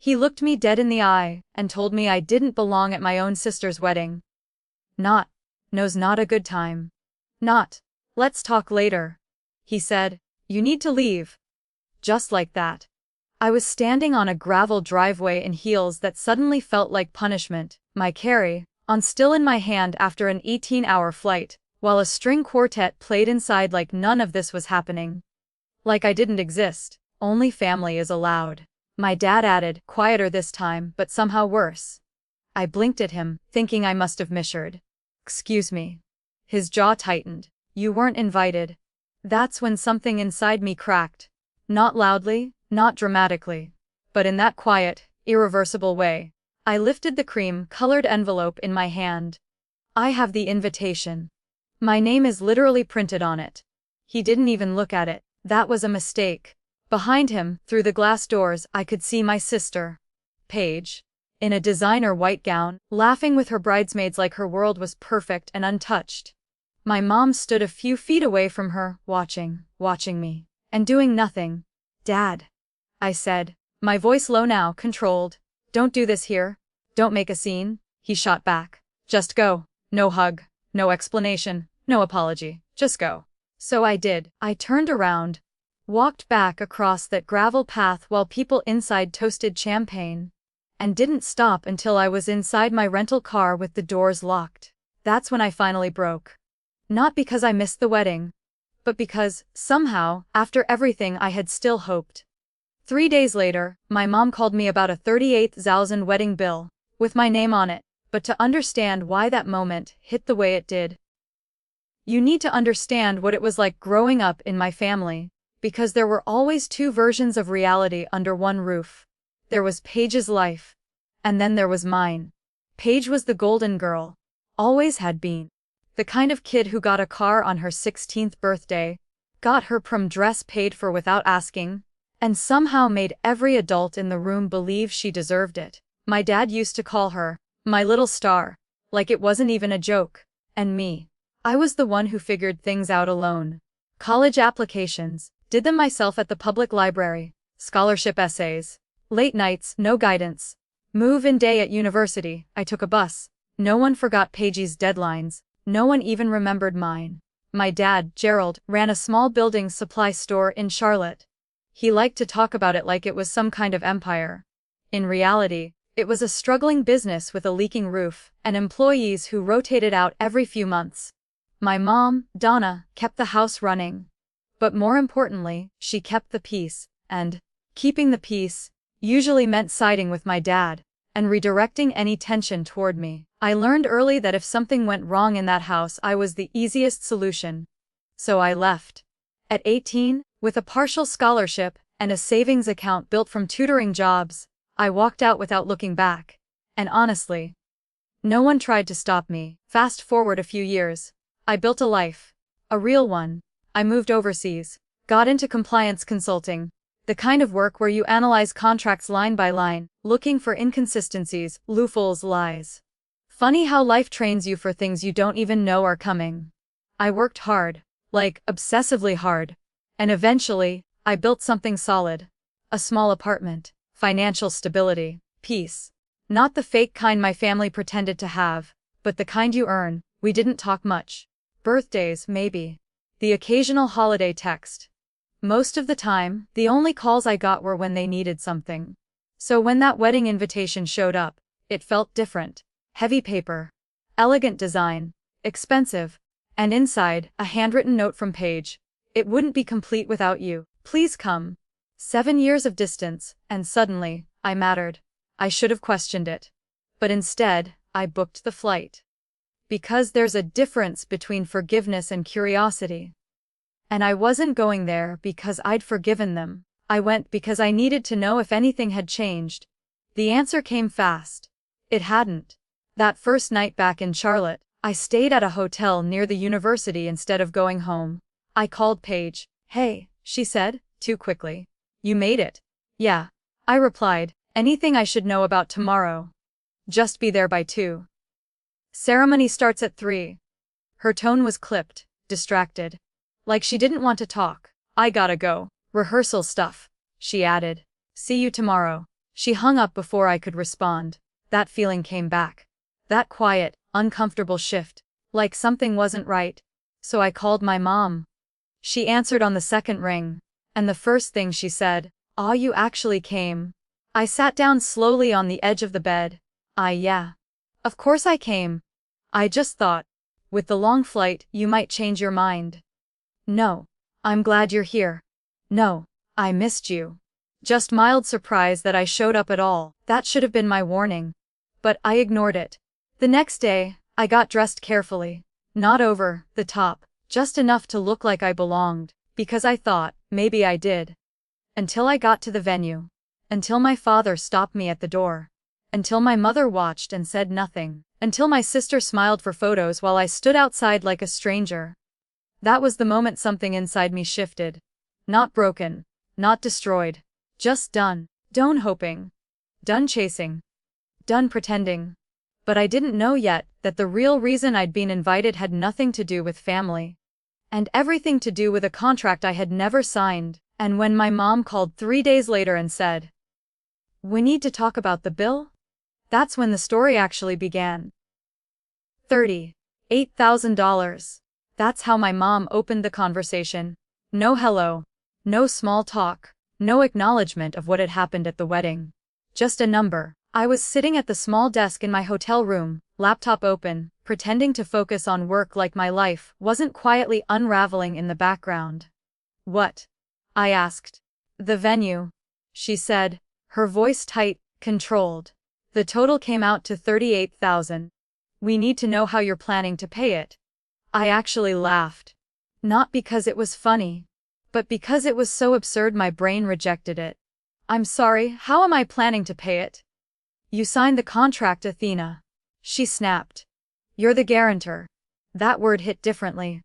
He looked me dead in the eye and told me I didn't belong at my own sister's wedding. Not, no's not a good time. Not, let's talk later. He said, you need to leave. Just like that. I was standing on a gravel driveway in heels that suddenly felt like punishment, my carry-on still in my hand after an 18-hour flight, while a string quartet played inside like none of this was happening. Like I didn't exist, only family is allowed. My dad added, quieter this time, but somehow worse. I blinked at him, thinking I must have misheard. Excuse me. His jaw tightened. You weren't invited. That's when something inside me cracked. Not loudly, not dramatically, but in that quiet, irreversible way. I lifted the cream-colored envelope in my hand. I have the invitation. My name is literally printed on it. He didn't even look at it. That was a mistake. Behind him, through the glass doors, I could see my sister, Paige, in a designer white gown, laughing with her bridesmaids like her world was perfect and untouched. My mom stood a few feet away from her, watching me, and doing nothing. Dad, I said, my voice low now, controlled. Don't do this here. Don't make a scene. He shot back. Just go. No hug, no explanation, no apology. Just go. So I did. I turned around, walked back across that gravel path while people inside toasted champagne, and didn't stop until I was inside my rental car with the doors locked. That's when I finally broke. Not because I missed the wedding, but because, somehow, after everything I had still hoped. 3 days later, my mom called me about a 38,000 wedding bill, with my name on it, but to understand why that moment hit the way it did, you need to understand what it was like growing up in my family, because there were always two versions of reality under one roof. There was Paige's life, and then there was mine. Paige was the golden girl, always had been. The kind of kid who got a car on her 16th birthday, got her prom dress paid for without asking, and somehow made every adult in the room believe she deserved it. My dad used to call her, my little star, like it wasn't even a joke. And me, I was the one who figured things out alone. College applications, did them myself at the public library, scholarship essays, late nights, no guidance. Move-in day at university, I took a bus. No one forgot Paige's deadlines, no one even remembered mine. My dad, Gerald, ran a small building supply store in Charlotte. He liked to talk about it like it was some kind of empire. In reality, it was a struggling business with a leaking roof and employees who rotated out every few months. My mom, Donna, kept the house running. But more importantly, she kept the peace, and keeping the peace usually meant siding with my dad and redirecting any tension toward me. I learned early that if something went wrong in that house, I was the easiest solution. So I left. At 18, with a partial scholarship and a savings account built from tutoring jobs, I walked out without looking back. And honestly, no one tried to stop me. Fast forward a few years. I built a life. A real one. I moved overseas. Got into compliance consulting. The kind of work where you analyze contracts line by line, looking for inconsistencies, loopholes, lies. Funny how life trains you for things you don't even know are coming. I worked hard, like obsessively hard. And eventually, I built something solid. A small apartment, financial stability, peace. Not the fake kind my family pretended to have, but the kind you earn. We didn't talk much. Birthdays, maybe. The occasional holiday text. Most of the time, the only calls I got were when they needed something. So when that wedding invitation showed up, it felt different. Heavy paper. Elegant design. Expensive. And inside, a handwritten note from Paige. It wouldn't be complete without you. Please come. 7 years of distance, and suddenly, I mattered. I should have questioned it. But instead, I booked the flight. Because there's a difference between forgiveness and curiosity. And I wasn't going there because I'd forgiven them. I went because I needed to know if anything had changed. The answer came fast. It hadn't. That first night back in Charlotte, I stayed at a hotel near the university instead of going home. I called Paige. Hey, she said, too quickly. You made it. Yeah. I replied, anything I should know about tomorrow? Just be there by 2. Ceremony starts at 3. Her tone was clipped, distracted. Like she didn't want to talk. I gotta go. Rehearsal stuff, she added. See you tomorrow. She hung up before I could respond. That feeling came back. That quiet, uncomfortable shift. Like something wasn't right. So I called my mom. She answered on the second ring. And the first thing she said, "Ah, you actually came." I sat down slowly on the edge of the bed. Yeah. Of course I came. I just thought, with the long flight, you might change your mind. No. I'm glad you're here. No. I missed you. Just mild surprise that I showed up at all. That should have been my warning. But I ignored it. The next day, I got dressed carefully. Not over the top, just enough to look like I belonged, because I thought, maybe I did. Until I got to the venue. Until my father stopped me at the door. Until my mother watched and said nothing. Until my sister smiled for photos while I stood outside like a stranger. That was the moment something inside me shifted. Not broken. Not destroyed. Just done. Done hoping. Done chasing. Done pretending. But I didn't know yet that the real reason I'd been invited had nothing to do with family. And everything to do with a contract I had never signed. And when my mom called 3 days later and said, "We need to talk about the bill?" That's when the story actually began. $38,000. That's how my mom opened the conversation. No hello. No small talk. No acknowledgement of what had happened at the wedding. Just a number. I was sitting at the small desk in my hotel room, laptop open, pretending to focus on work like my life wasn't quietly unraveling in the background. "What?" I asked. "The venue," she said, her voice tight, controlled. "The total came out to $38,000. We need to know how you're planning to pay it." I actually laughed. Not because it was funny, but because it was so absurd my brain rejected it. "I'm sorry, how am I planning to pay it?" "You signed the contract, Athena," she snapped. "You're the guarantor." That word hit differently.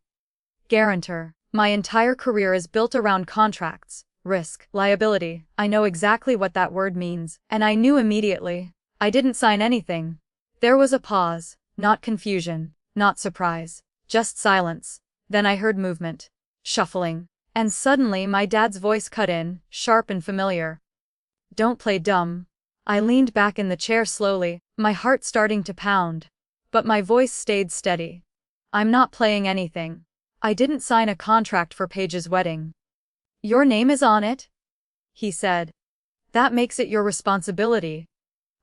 Guarantor. My entire career is built around contracts, risk, liability. I know exactly what that word means, and I knew immediately. I didn't sign anything. There was a pause, not confusion, not surprise, just silence. Then I heard movement, shuffling, and suddenly my dad's voice cut in, sharp and familiar. "Don't play dumb." I leaned back in the chair slowly, my heart starting to pound. But my voice stayed steady. "I'm not playing anything. I didn't sign a contract for Paige's wedding." "Your name is on it?" he said. "That makes it your responsibility."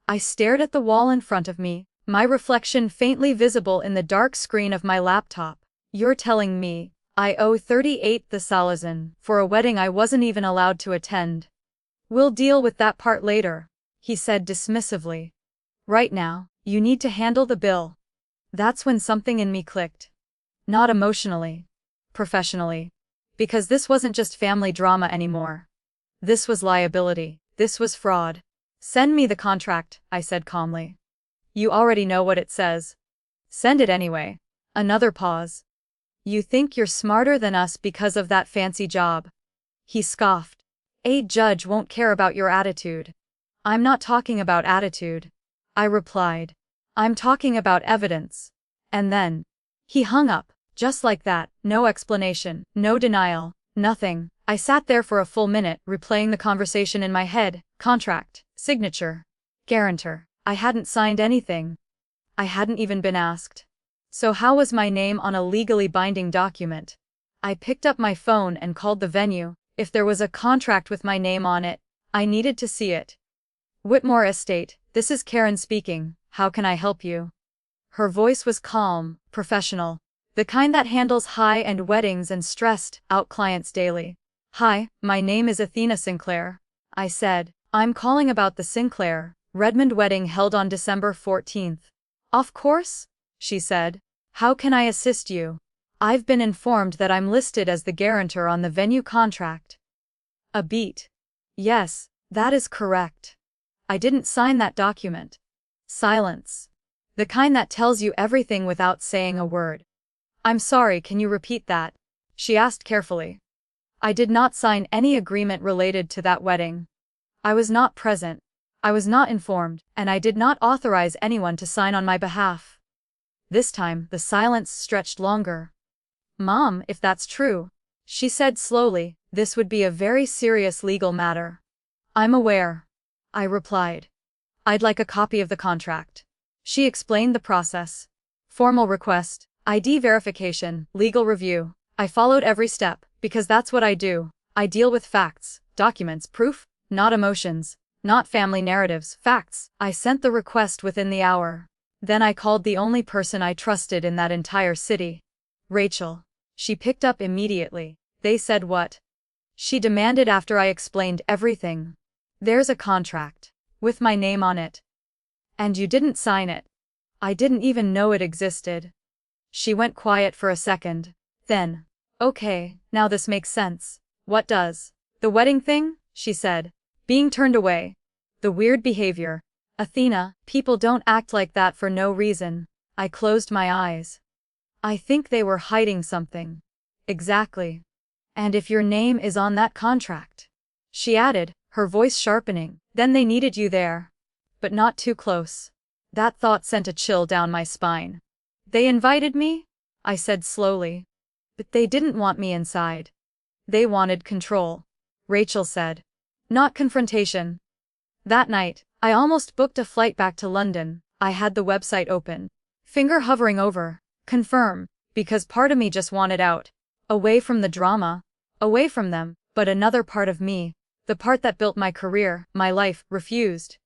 I stared at the wall in front of me, my reflection faintly visible in the dark screen of my laptop. "You're telling me I owe $38,000 for a wedding I wasn't even allowed to attend?" "We'll deal with that part later," he said dismissively. "Right now, you need to handle the bill." That's when something in me clicked. Not emotionally. Professionally. Because this wasn't just family drama anymore. This was liability. This was fraud. "Send me the contract," I said calmly. "You already know what it says." "Send it anyway." Another pause. "You think you're smarter than us because of that fancy job?" He scoffed. "A judge won't care about your attitude." "I'm not talking about attitude," I replied. "I'm talking about evidence." And then he hung up, just like that, no explanation, no denial, nothing. I sat there for a full minute, replaying the conversation in my head. Contract, signature, guarantor. I hadn't signed anything. I hadn't even been asked. So how was my name on a legally binding document? I picked up my phone and called the venue. If there was a contract with my name on it, I needed to see it. "Whitmore Estate, this is Karen speaking. How can I help you?" Her voice was calm, professional. The kind that handles high-end weddings and stressed-out clients daily. "Hi, my name is Athena Sinclair," I said. "I'm calling about the Sinclair, Redmond wedding held on December 14th. "Of course," she said. "How can I assist you?" "I've been informed that I'm listed as the guarantor on the venue contract." A beat. "Yes, that is correct. I didn't sign that document." Silence. The kind that tells you everything without saying a word. "I'm sorry, can you repeat that?" she asked carefully. "I did not sign any agreement related to that wedding. I was not present. I was not informed, and I did not authorize anyone to sign on my behalf." This time, the silence stretched longer. "Mom, if that's true," she said slowly, "this would be a very serious legal matter." "I'm aware." I replied. I'd like a copy of the contract. She explained the process. Formal request, ID verification, legal review. I followed every step, because that's what I do. I deal with facts, documents, proof, not emotions, not family narratives, facts. I sent the request within the hour. Then I called the only person I trusted in that entire city. Rachel. She picked up immediately. They said what? She demanded after I explained everything. There's a contract. With my name on it. And you didn't sign it. I didn't even know it existed. She went quiet for a second. Then, okay, now this makes sense. What does? The wedding thing, she said. Being turned away. The weird behavior. Athena, people don't act like that for no reason. I closed my eyes. I think they were hiding something. Exactly. And if your name is on that contract. She added, her voice sharpening, then they needed you there. But not too close. That thought sent a chill down my spine. They invited me? I said slowly. But they didn't want me inside. They wanted control. Rachel said. Not confrontation. That night, I almost booked a flight back to London. I had the website open. Finger hovering over. Confirm. Because part of me just wanted out. Away from the drama. Away from them. But another part of me, the part that built my career, my life, refused.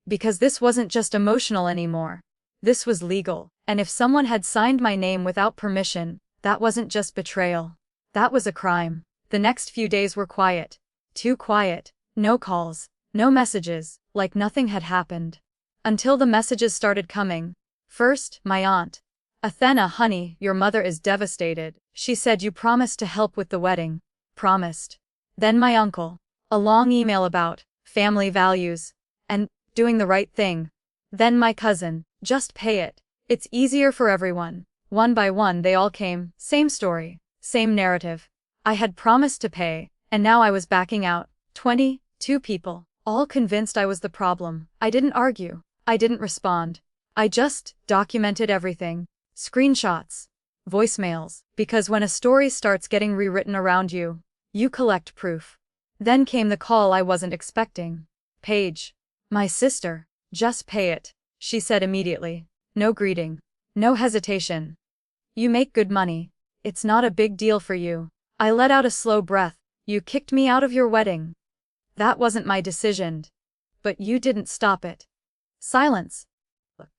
Because this wasn't just emotional anymore. This was legal. And if someone had signed my name without permission, that wasn't just betrayal. That was a crime. The next few days were quiet. Too quiet. No calls. No messages. Like nothing had happened. Until the messages started coming. First, my aunt. Athena, honey, your mother is devastated. She said you promised to help with the wedding. Promised. Then my uncle. A long email about family values. And doing the right thing. Then my cousin. Just pay it. It's easier for everyone. One by one they all came. Same story. Same narrative. I had promised to pay, and now I was backing out. 22 people. All convinced I was the problem. I didn't argue. I didn't respond. I just documented everything. Screenshots. Voicemails. Because when a story starts getting rewritten around you, you collect proof. Then came the call I wasn't expecting. Paige. My sister. Just pay it, she said immediately. No greeting. No hesitation. You make good money. It's not a big deal for you. I let out a slow breath. You kicked me out of your wedding. That wasn't my decision. But you didn't stop it. Silence. Look,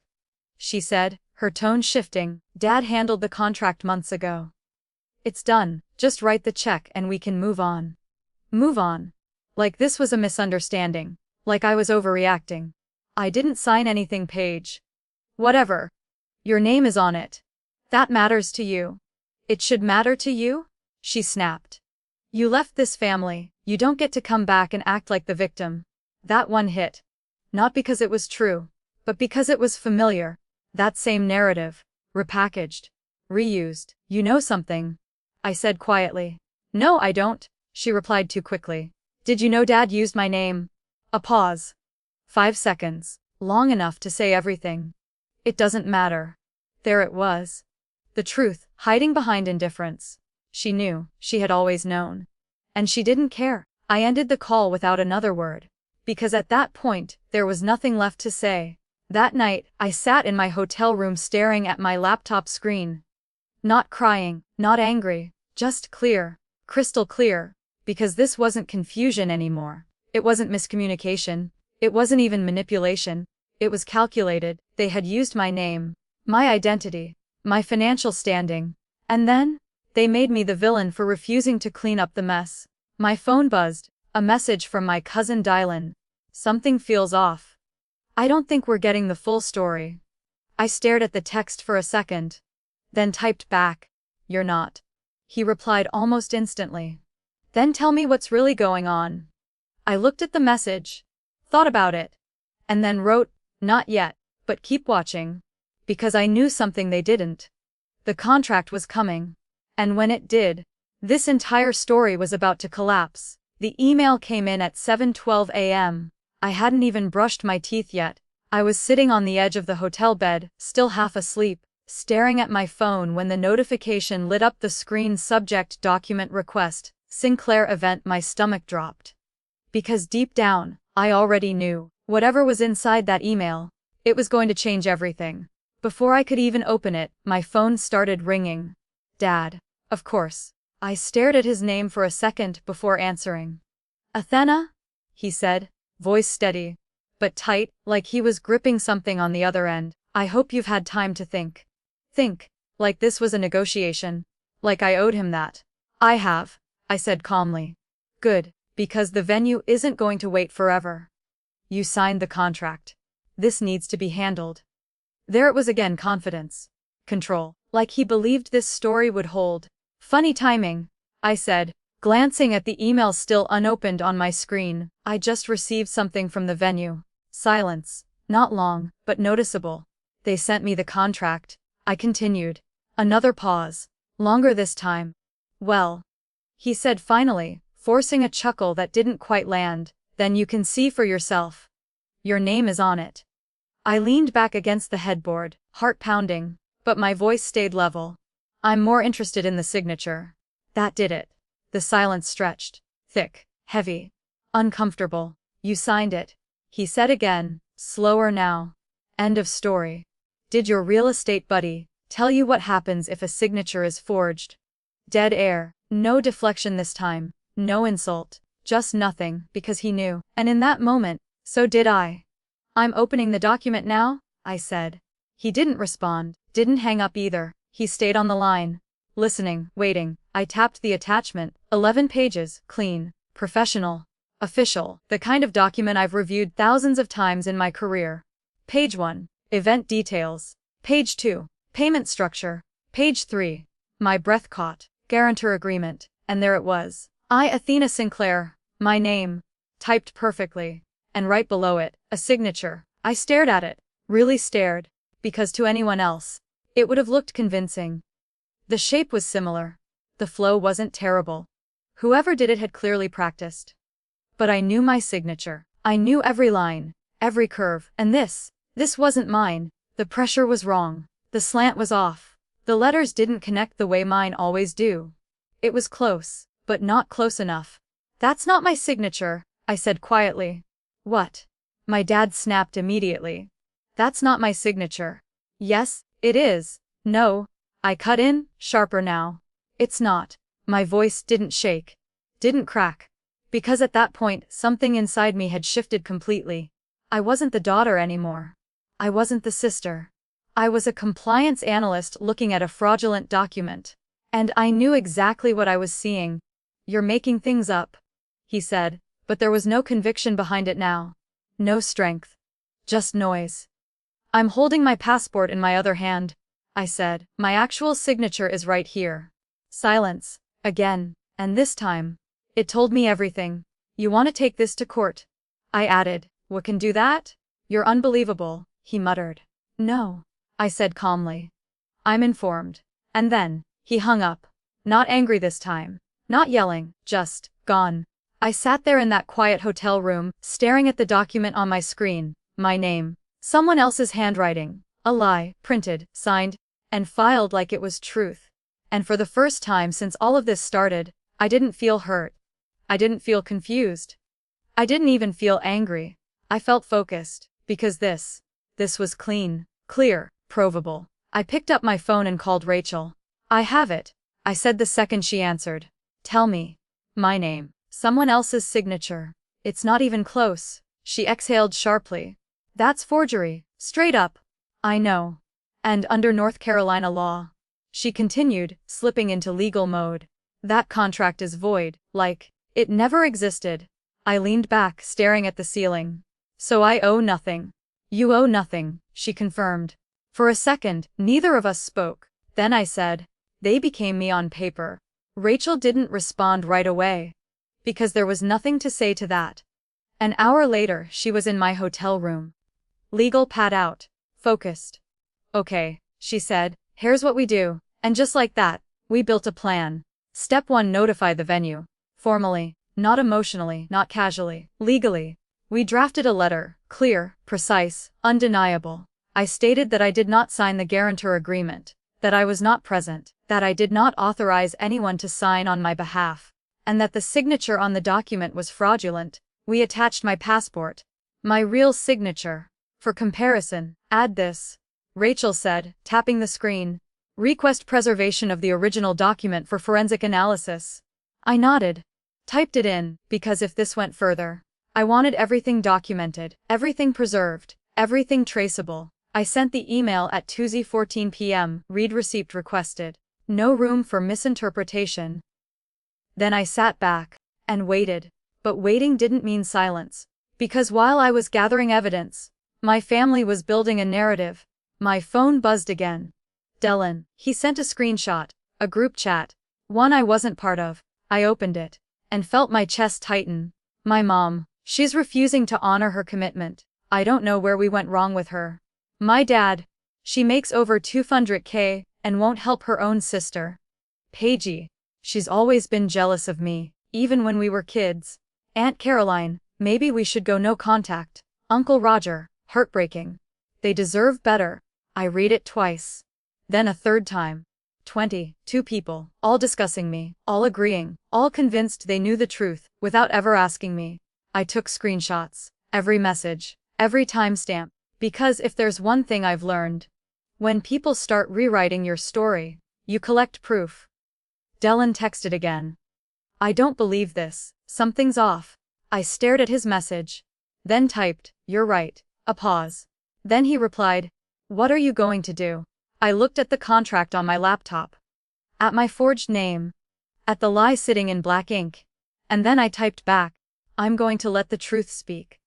she said, her tone shifting. Dad handled the contract months ago. It's done. Just write the check and we can move on. Move on. Like this was a misunderstanding. Like I was overreacting. I didn't sign anything, Paige. Whatever. Your name is on it. That matters to you. It should matter to you? She snapped. You left this family. You don't get to come back and act like the victim. That one hit. Not because it was true, but because it was familiar. That same narrative. Repackaged. Reused. You know something? I said quietly. No, I don't, she replied too quickly. Did you know Dad used my name? A pause. 5 seconds. Long enough to say everything. It doesn't matter. There it was. The truth, hiding behind indifference. She knew, she had always known. And she didn't care. I ended the call without another word. Because at that point, there was nothing left to say. That night, I sat in my hotel room staring at my laptop screen. Not crying, not angry, just clear, crystal clear. Because this wasn't confusion anymore. It wasn't miscommunication. It wasn't even manipulation. It was calculated. They had used my name, my identity, my financial standing. And then, they made me the villain for refusing to clean up the mess. My phone buzzed. A message from my cousin Dylan. Something feels off. I don't think we're getting the full story. I stared at the text for a second. Then typed back. You're not. He replied almost instantly. Then tell me what's really going on. I looked at the message. Thought about it. And then wrote, not yet, but keep watching. Because I knew something they didn't. The contract was coming. And when it did, this entire story was about to collapse. The email came in at 7:12 a.m. I hadn't even brushed my teeth yet. I was sitting on the edge of the hotel bed, still half asleep, staring at my phone when the notification lit up the screen. Subject document request, Sinclair event. My stomach dropped. Because deep down, I already knew. Whatever was inside that email, it was going to change everything. Before I could even open it, my phone started ringing. Dad. Of course. I stared at his name for a second before answering. Athena? He said, voice steady, but tight, like he was gripping something on the other end. I hope you've had time to think. Think. Like this was a negotiation. Like I owed him that. I have, I said calmly. Good, because the venue isn't going to wait forever. You signed the contract. This needs to be handled. There it was again, confidence. Control. Like he believed this story would hold. Funny timing, I said, glancing at the email still unopened on my screen. I just received something from the venue. Silence. Not long, but noticeable. They sent me the contract. I continued. Another pause. Longer this time. Well, he said finally, forcing a chuckle that didn't quite land, then you can see for yourself. Your name is on it. I leaned back against the headboard, heart pounding, but my voice stayed level. I'm more interested in the signature. That did it. The silence stretched. Thick, heavy, uncomfortable. You signed it. He said again, slower now. End of story. Did your real estate buddy tell you what happens if a signature is forged? Dead air. No deflection this time. No insult. Just nothing, because he knew. And in that moment, so did I. I'm opening the document now, I said. He didn't respond, didn't hang up either. He stayed on the line. Listening, waiting. I tapped the attachment. 11 pages, clean, professional, official, the kind of document I've reviewed thousands of times in my career. Page 1. Event details. Page 2. Payment structure. Page 3. My breath caught. Guarantor agreement. And there it was. I, Athena Sinclair. My name. Typed perfectly. And right below it, a signature. I stared at it. Really stared. Because to anyone else, it would have looked convincing. The shape was similar. The flow wasn't terrible. Whoever did it had clearly practiced. But I knew my signature. I knew every line, every curve, and this wasn't mine. The pressure was wrong. The slant was off. The letters didn't connect the way mine always do. It was close, but not close enough. That's not my signature, I said quietly. What? My dad snapped immediately. That's not my signature. Yes, it is. No. I cut in, sharper now. It's not. My voice didn't shake. Didn't crack. Because at that point, something inside me had shifted completely. I wasn't the daughter anymore. I wasn't the sister. I was a compliance analyst looking at a fraudulent document. And I knew exactly what I was seeing. You're making things up, he said, but there was no conviction behind it now. No strength. Just noise. I'm holding my passport in my other hand, I said. My actual signature is right here. Silence. Again. And this time, it told me everything. You want to take this to court? I added. What can do that? You're unbelievable, he muttered. No, I said calmly. I'm informed. And then, he hung up. Not angry this time. Not yelling, just gone. I sat there in that quiet hotel room, staring at the document on my screen. My name. Someone else's handwriting. A lie, printed, signed, and filed like it was truth. And for the first time since all of this started, I didn't feel hurt. I didn't feel confused. I didn't even feel angry. I felt focused, because this was clean, clear, provable. I picked up my phone and called Rachel. I have it, I said the second she answered. Tell me. My name. Someone else's signature. It's not even close. She exhaled sharply. That's forgery, straight up. I know. And under North Carolina law. She continued, slipping into legal mode. That contract is void, like it never existed. I leaned back, staring at the ceiling. So I owe nothing. You owe nothing, she confirmed. For a second, neither of us spoke. Then I said, they became me on paper. Rachel didn't respond right away. Because there was nothing to say to that. An hour later, she was in my hotel room. Legal pad out. Focused. Okay, she said, here's what we do. And just like that, we built a plan. Step 1: notify the venue. Formally, not emotionally, not casually, legally. We drafted a letter, clear, precise, undeniable. I stated that I did not sign the guarantor agreement, that I was not present, that I did not authorize anyone to sign on my behalf, and that the signature on the document was fraudulent, We attached my passport. My real signature. For comparison, add this. Rachel said, tapping the screen. Request preservation of the original document for forensic analysis. I nodded. Typed it in, because if this went further, I wanted everything documented, everything preserved, everything traceable. I sent the email at Tuesday 14 p.m. Read receipt requested. No room for misinterpretation. Then I sat back and waited. But waiting didn't mean silence. Because while I was gathering evidence, my family was building a narrative. My phone buzzed again. Dylan. He sent a screenshot, a group chat, one I wasn't part of. I opened it and felt my chest tighten. My mom. She's refusing to honor her commitment. I don't know where we went wrong with her. My dad. She makes over $200K and won't help her own sister. Paigey. She's always been jealous of me, even when we were kids. Aunt Caroline. Maybe we should go no contact. Uncle Roger. Heartbreaking. They deserve better. I read it twice. Then a third time. 22 people, all discussing me, all agreeing, all convinced they knew the truth, without ever asking me. I took screenshots, every message, every timestamp, because if there's one thing I've learned, when people start rewriting your story, you collect proof. Dylan texted again. I don't believe this, something's off. I stared at his message. Then typed, you're right, a pause. Then he replied, what are you going to do? I looked at the contract on my laptop. At my forged name. At the lie sitting in black ink. And then I typed back, I'm going to let the truth speak.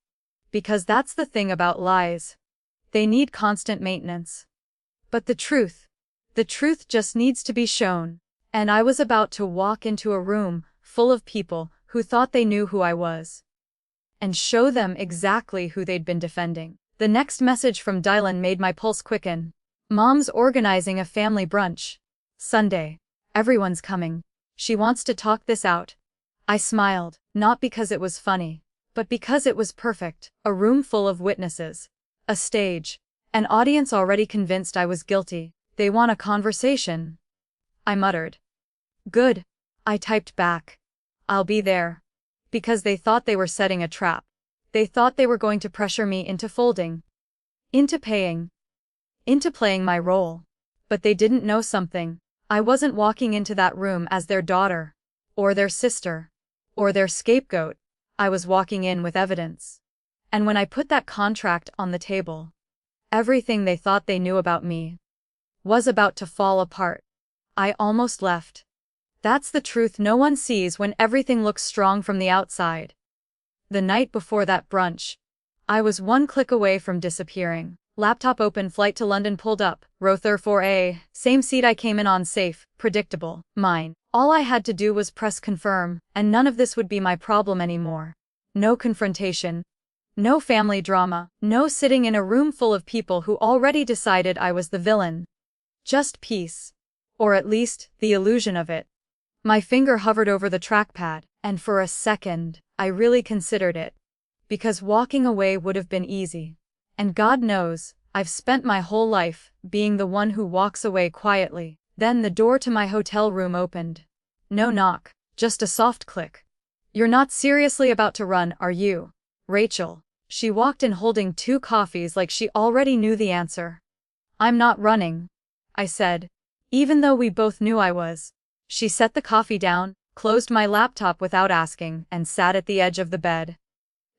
Because that's the thing about lies. They need constant maintenance. But the truth just needs to be shown. And I was about to walk into a room full of people who thought they knew who I was. And show them exactly who they'd been defending. The next message from Dylan made my pulse quicken. Mom's organizing a family brunch. Sunday. Everyone's coming. She wants to talk this out. I smiled, not because it was funny, but because it was perfect. A room full of witnesses. A stage. An audience already convinced I was guilty. They want a conversation. I muttered. Good. I typed back. I'll be there. Because they thought they were setting a trap. They thought they were going to pressure me into folding. Into paying. Into playing my role. But they didn't know something. I wasn't walking into that room as their daughter. Or their sister. Or their scapegoat. I was walking in with evidence. And when I put that contract on the table, everything they thought they knew about me was about to fall apart. I almost left. That's the truth no one sees when everything looks strong from the outside. The night before that brunch, I was one click away from disappearing. Laptop open, flight to London pulled up, row 4A, same seat I came in on, safe, predictable, mine. All I had to do was press confirm, and none of this would be my problem anymore. No confrontation. No family drama. No sitting in a room full of people who already decided I was the villain. Just peace. Or at least, the illusion of it. My finger hovered over the trackpad, and for a second, I really considered it. Because walking away would have been easy. And God knows, I've spent my whole life being the one who walks away quietly. Then the door to my hotel room opened. No knock, just a soft click. You're not seriously about to run, are you? Rachel. She walked in holding 2 coffees like she already knew the answer. I'm not running, I said. Even though we both knew I was. She set the coffee down, closed my laptop without asking, and sat at the edge of the bed.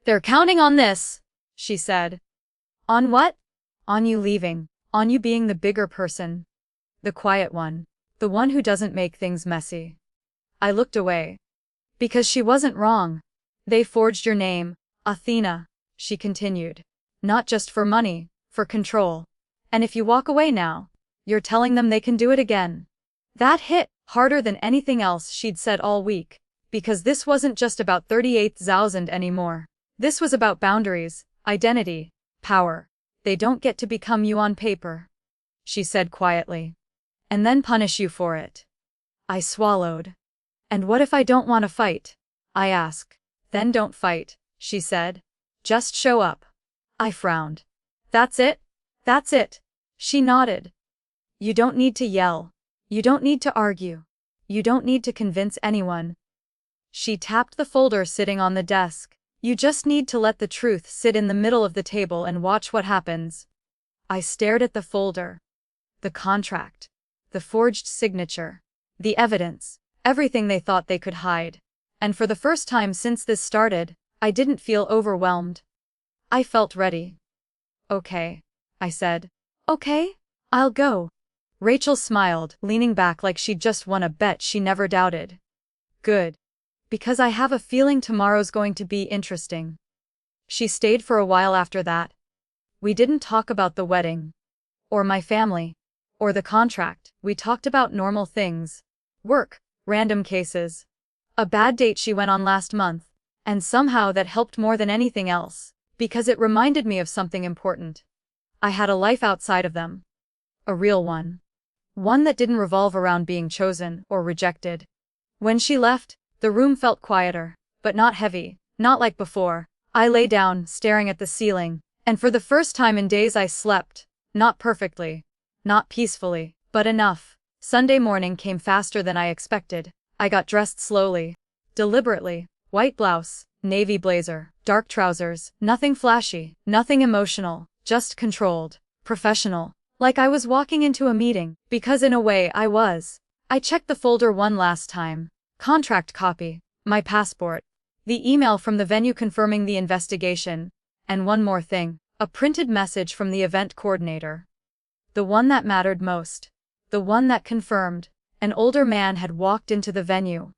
They're counting on this, she said. On what? On you leaving. On you being the bigger person. The quiet one. The one who doesn't make things messy. I looked away. Because she wasn't wrong. They forged your name, Athena, she continued. Not just for money, for control. And if you walk away now, you're telling them they can do it again. That hit harder than anything else she'd said all week. Because this wasn't just about 38,000 anymore. This was about boundaries, identity, power. They don't get to become you on paper, she said quietly. And then punish you for it. I swallowed. And what if I don't want to fight? I asked. Then don't fight, she said. Just show up. I frowned. That's it? That's it. She nodded. You don't need to yell. You don't need to argue. You don't need to convince anyone. She tapped the folder sitting on the desk. You just need to let the truth sit in the middle of the table and watch what happens. I stared at the folder. The contract. The forged signature. The evidence. Everything they thought they could hide. And for the first time since this started, I didn't feel overwhelmed. I felt ready. Okay, I said. Okay, I'll go. Rachel smiled, leaning back like she'd just won a bet she never doubted. Good. Because I have a feeling tomorrow's going to be interesting. She stayed for a while after that. We didn't talk about the wedding. Or my family. Or the contract. We talked about normal things. Work. Random cases. A bad date she went on last month. And somehow that helped more than anything else. Because it reminded me of something important. I had a life outside of them. A real one. One that didn't revolve around being chosen or rejected. When she left, the room felt quieter, but not heavy, not like before. I lay down, staring at the ceiling, and for the first time in days I slept. Not perfectly. Not peacefully, but enough. Sunday morning came faster than I expected. I got dressed slowly. Deliberately. White blouse, navy blazer, dark trousers, nothing flashy, nothing emotional, just controlled, professional. Like I was walking into a meeting, because in a way I was. I checked the folder one last time. Contract copy, my passport, the email from the venue confirming the investigation, and one more thing, a printed message from the event coordinator. The one that mattered most. The one that confirmed. An older man had walked into the venue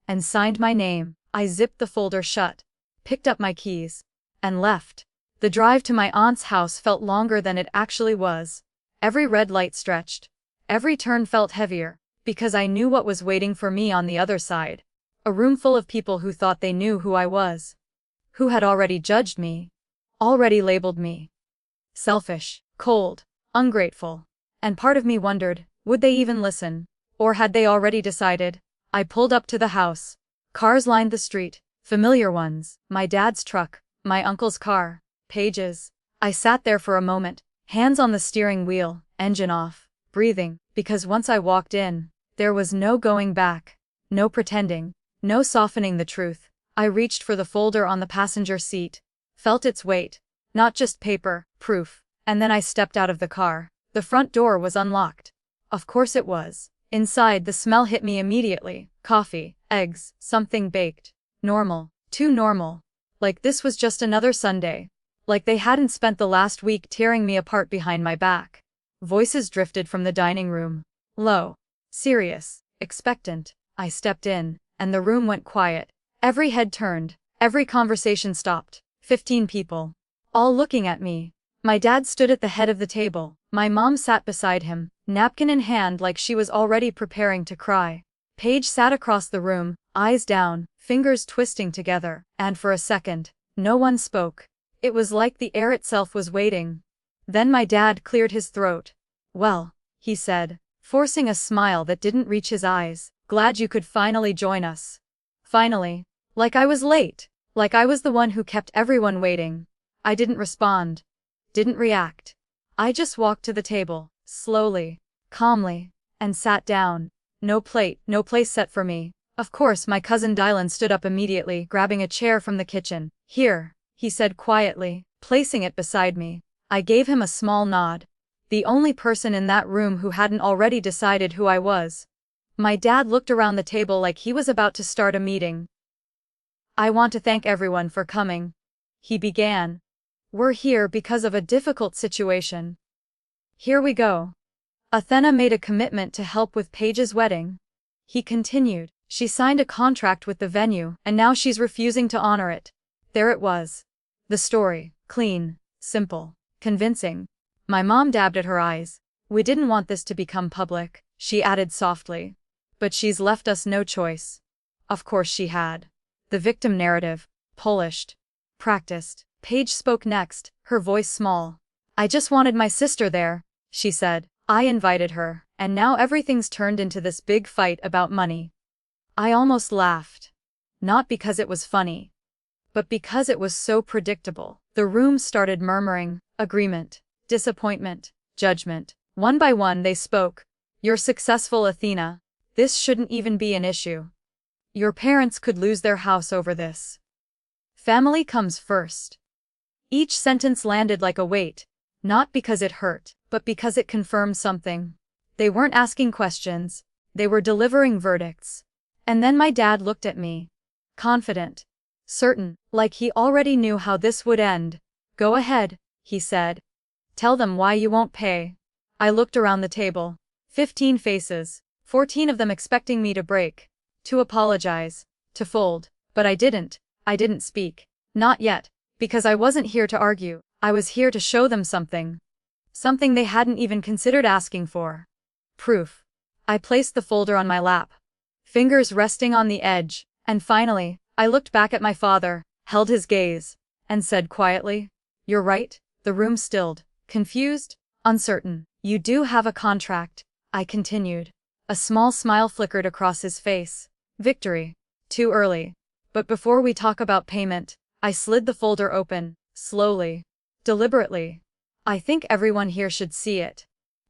and signed my name. I zipped the folder shut, picked up my keys, and left. The drive to my aunt's house felt longer than it actually was. Every red light stretched. Every turn felt heavier, because I knew what was waiting for me on the other side. A room full of people who thought they knew who I was. Who had already judged me. Already labeled me selfish, cold, ungrateful. And part of me wondered, would they even listen? Or had they already decided? I pulled up to the house. Cars lined the street, familiar ones, my dad's truck, my uncle's car, Paige's. I sat there for a moment, hands on the steering wheel, engine off, breathing, because once I walked in, there was no going back, no pretending, no softening the truth. I reached for the folder on the passenger seat, felt its weight, not just paper, proof, and then I stepped out of the car. The front door was unlocked. Of course it was. Inside, the smell hit me immediately. Coffee, eggs, something baked. Normal. Too normal. Like this was just another Sunday. Like they hadn't spent the last week tearing me apart behind my back. Voices drifted from the dining room. Low. Serious. Expectant. I stepped in, and the room went quiet. Every head turned. Every conversation stopped. 15 people. All looking at me. My dad stood at the head of the table. My mom sat beside him, napkin in hand like she was already preparing to cry. Paige sat across the room, eyes down, fingers twisting together, and for a second, no one spoke. It was like the air itself was waiting. Then my dad cleared his throat. Well, he said, forcing a smile that didn't reach his eyes, glad you could finally join us. Finally. Like I was late. Like I was the one who kept everyone waiting. I didn't respond. Didn't react. I just walked to the table, slowly, calmly, and sat down. No plate, no place set for me. Of course my cousin Dylan stood up immediately, grabbing a chair from the kitchen. Here, he said quietly, placing it beside me. I gave him a small nod. The only person in that room who hadn't already decided who I was. My dad looked around the table like he was about to start a meeting. I want to thank everyone for coming. He began. We're here because of a difficult situation. Here we go. Athena made a commitment to help with Paige's wedding. He continued. She signed a contract with the venue, and now she's refusing to honor it. There it was. The story. Clean. Simple. Convincing. My mom dabbed at her eyes. We didn't want this to become public, she added softly. But she's left us no choice. Of course she had. The victim narrative. Polished. Practiced. Paige spoke next, her voice small. I just wanted my sister there, she said. I invited her, and now everything's turned into this big fight about money. I almost laughed. Not because it was funny, but because it was so predictable. The room started murmuring, agreement, disappointment, judgment. One by one they spoke. You're successful, Athena. This shouldn't even be an issue. Your parents could lose their house over this. Family comes first. Each sentence landed like a weight, not because it hurt, but because it confirmed something. They weren't asking questions, they were delivering verdicts. And then my dad looked at me. Confident. Certain, like he already knew how this would end. Go ahead, he said. Tell them why you won't pay. I looked around the table. 15 faces, 14 of them expecting me to break, to apologize, to fold. But I didn't speak. Not yet, because I wasn't here to argue, I was here to show them something. Something they hadn't even considered asking for. Proof. I placed the folder on my lap, fingers resting on the edge, and finally, I looked back at my father, held his gaze, and said quietly, "You're right." The room stilled, confused, uncertain. "You do have a contract," I continued. A small smile flickered across his face. Victory. Too early. But before we talk about payment, I slid the folder open, slowly, deliberately. I think everyone here should see it.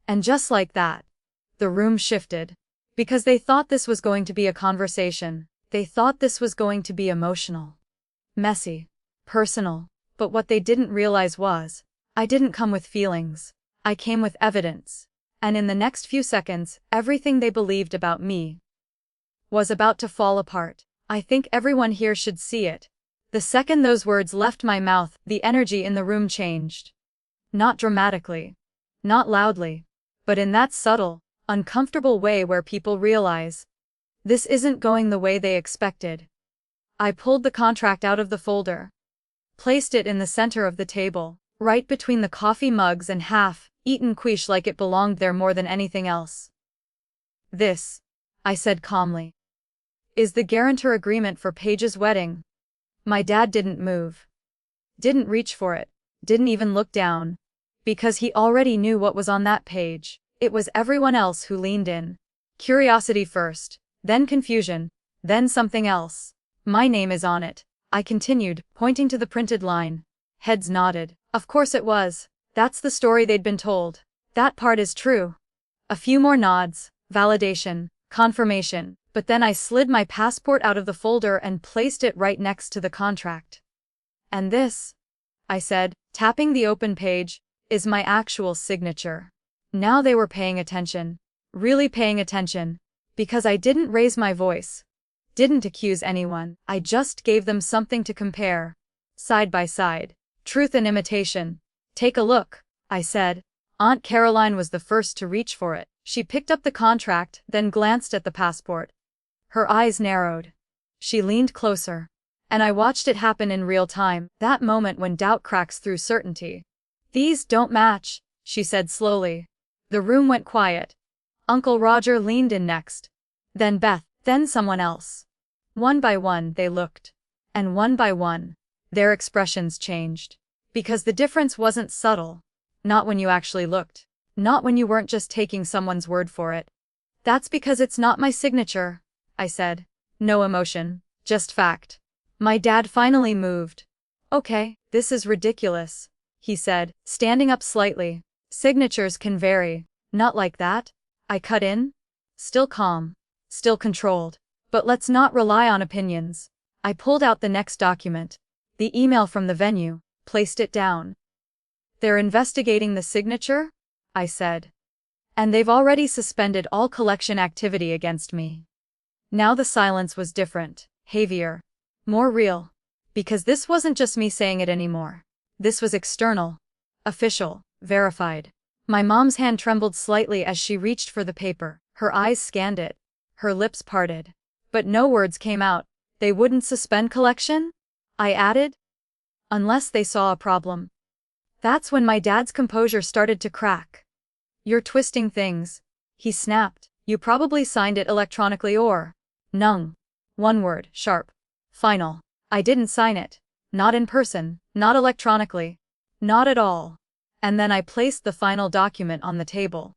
And just like that, the room shifted. Because they thought this was going to be a conversation. They thought this was going to be emotional, messy, personal. But what they didn't realize was, I didn't come with feelings. I came with evidence. And in the next few seconds, everything they believed about me was about to fall apart. I think everyone here should see it. The second those words left my mouth, the energy in the room changed. Not dramatically, not loudly, but in that subtle, uncomfortable way where people realize, this isn't going the way they expected. I pulled the contract out of the folder, placed it in the center of the table, right between the coffee mugs and half-eaten quiche like it belonged there more than anything else. "This," I said calmly, "is the guarantor agreement for Paige's wedding." My dad didn't move. Didn't reach for it. Didn't even look down. Because he already knew what was on that page. It was everyone else who leaned in. Curiosity first, then confusion, then something else. "My name is on it," I continued, pointing to the printed line. Heads nodded. Of course it was. That's the story they'd been told. That part is true. A few more nods, validation, confirmation, but then I slid my passport out of the folder and placed it right next to the contract. "And this," I said, tapping the open page, "is my actual signature." Now they were paying attention. Really paying attention. Because I didn't raise my voice. Didn't accuse anyone. I just gave them something to compare. Side by side. Truth and imitation. "Take a look," I said. Aunt Caroline was the first to reach for it. She picked up the contract, then glanced at the passport. Her eyes narrowed. She leaned closer. And I watched it happen in real time, that moment when doubt cracks through certainty. "These don't match," she said slowly. The room went quiet. Uncle Roger leaned in next. Then Beth, then someone else. One by one they looked. And one by one, their expressions changed. Because the difference wasn't subtle. Not when you actually looked. Not when you weren't just taking someone's word for it. "That's because it's not my signature," I said. No emotion, just fact. My dad finally moved. "Okay, this is ridiculous," he said, standing up slightly. "Signatures can vary. Not like that." I cut in. Still calm. Still controlled. "But let's not rely on opinions." I pulled out the next document. The email from the venue, placed it down. "They're investigating the signature?" I said. "And they've already suspended all collection activity against me." Now the silence was different, heavier, more real. Because this wasn't just me saying it anymore. This was external, official, verified. My mom's hand trembled slightly as she reached for the paper. Her eyes scanned it. Her lips parted. But no words came out. "They wouldn't suspend collection?" I added. "Unless they saw a problem." That's when my dad's composure started to crack. "You're twisting things," he snapped. "You probably signed it electronically or..." "Nung." One word, sharp. Final. I didn't sign it. Not in person, not electronically. Not at all. And then I placed the final document on the table.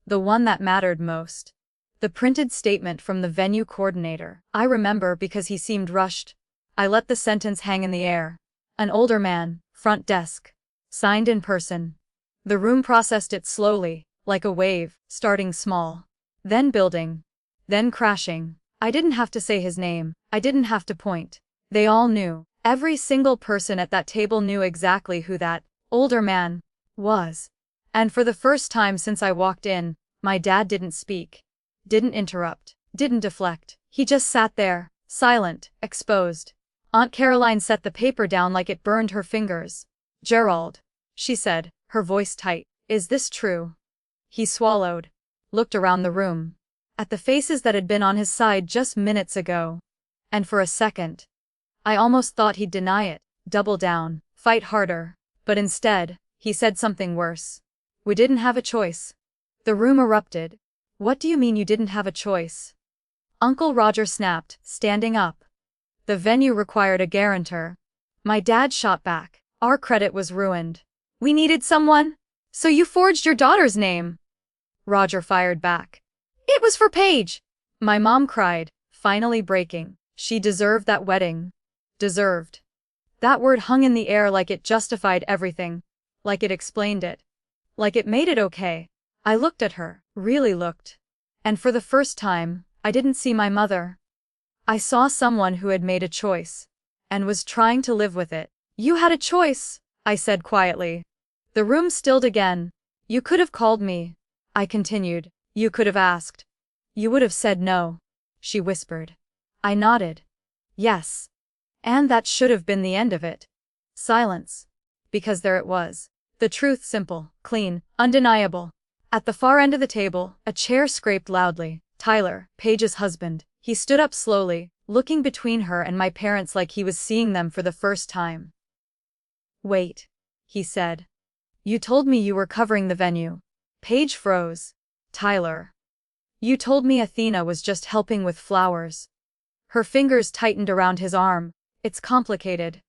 The one that mattered most. The printed statement from the venue coordinator. I remember because he seemed rushed. I let the sentence hang in the air. "An older man, front desk. Signed in person." The room processed it slowly, like a wave, starting small. Then building. Then crashing. I didn't have to say his name. I didn't have to point. They all knew. Every single person at that table knew exactly who that older man was. And for the first time since I walked in, my dad didn't speak, didn't interrupt, didn't deflect. He just sat there, silent, exposed. Aunt Caroline set the paper down like it burned her fingers. "Gerald," she said, her voice tight, "is this true?" He swallowed, looked around the room, at the faces that had been on his side just minutes ago. And for a second, I almost thought he'd deny it, double down, fight harder. But instead, he said something worse. "We didn't have a choice." The room erupted. "What do you mean you didn't have a choice?" Uncle Roger snapped, standing up. "The venue required a guarantor." My dad shot back. "Our credit was ruined. We needed someone? So you forged your daughter's name?" Roger fired back. "It was for Paige!" My mom cried, finally breaking. She deserved that wedding. Deserved. That word hung in the air like it justified everything, like it explained it, like it made it okay. I looked at her, really looked. And for the first time, I didn't see my mother. I saw someone who had made a choice, and was trying to live with it. "You had a choice," I said quietly. The room stilled again. "You could have called me," I continued. "You could have asked. You would have said no," she whispered. I nodded. Yes. And that should have been the end of it. Silence. Because there it was. The truth, simple, clean, undeniable. At the far end of the table, a chair scraped loudly. Tyler, Paige's husband. He stood up slowly, looking between her and my parents like he was seeing them for the first time. "Wait," he said. "You told me you were covering the venue." Paige froze. "Tyler. You told me Athena was just helping with flowers." Her fingers tightened around his arm. "It's complicated."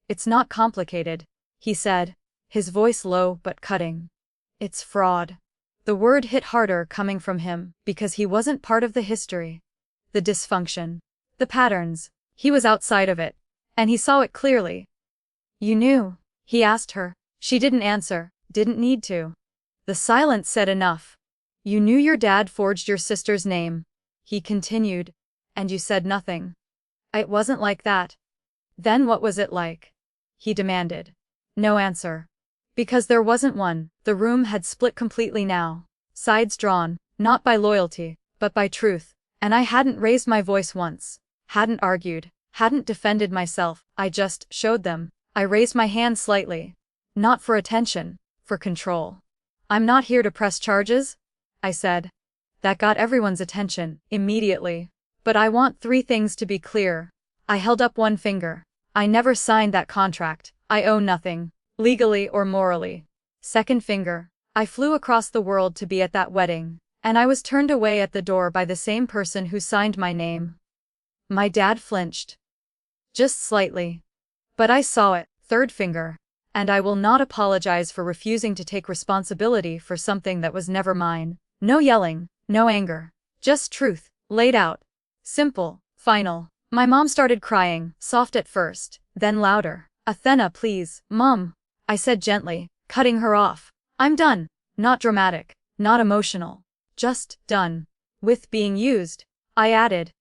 "It's not complicated," he said, his voice low but cutting. "It's fraud." The word hit harder coming from him, because he wasn't part of the history. The dysfunction. The patterns. He was outside of it. And he saw it clearly. "You knew?" he asked her. She didn't answer, didn't need to. The silence said enough. "You knew your dad forged your sister's name," he continued, "and you said nothing." "It wasn't like that." "Then what was it like?" he demanded. No answer. Because there wasn't one. The room had split completely now. Sides drawn, not by loyalty, but by truth. And I hadn't raised my voice once. Hadn't argued. Hadn't defended myself. I just showed them. I raised my hand slightly. Not for attention, for control. "I'm not here to press charges," I said. That got everyone's attention, immediately. "But I want 3 things to be clear." I held up one finger. "I never signed that contract. I owe nothing, legally or morally." Second finger. "I flew across the world to be at that wedding, and I was turned away at the door by the same person who signed my name." My dad flinched. Just slightly. But I saw it. Third finger. "And I will not apologize for refusing to take responsibility for something that was never mine." No yelling, no anger. Just truth, laid out. Simple, final. My mom started crying, soft at first, then louder. "Athena, please." "Mom," I said gently, cutting her off. "I'm done." Not dramatic, not emotional. Just done. With being used. I added.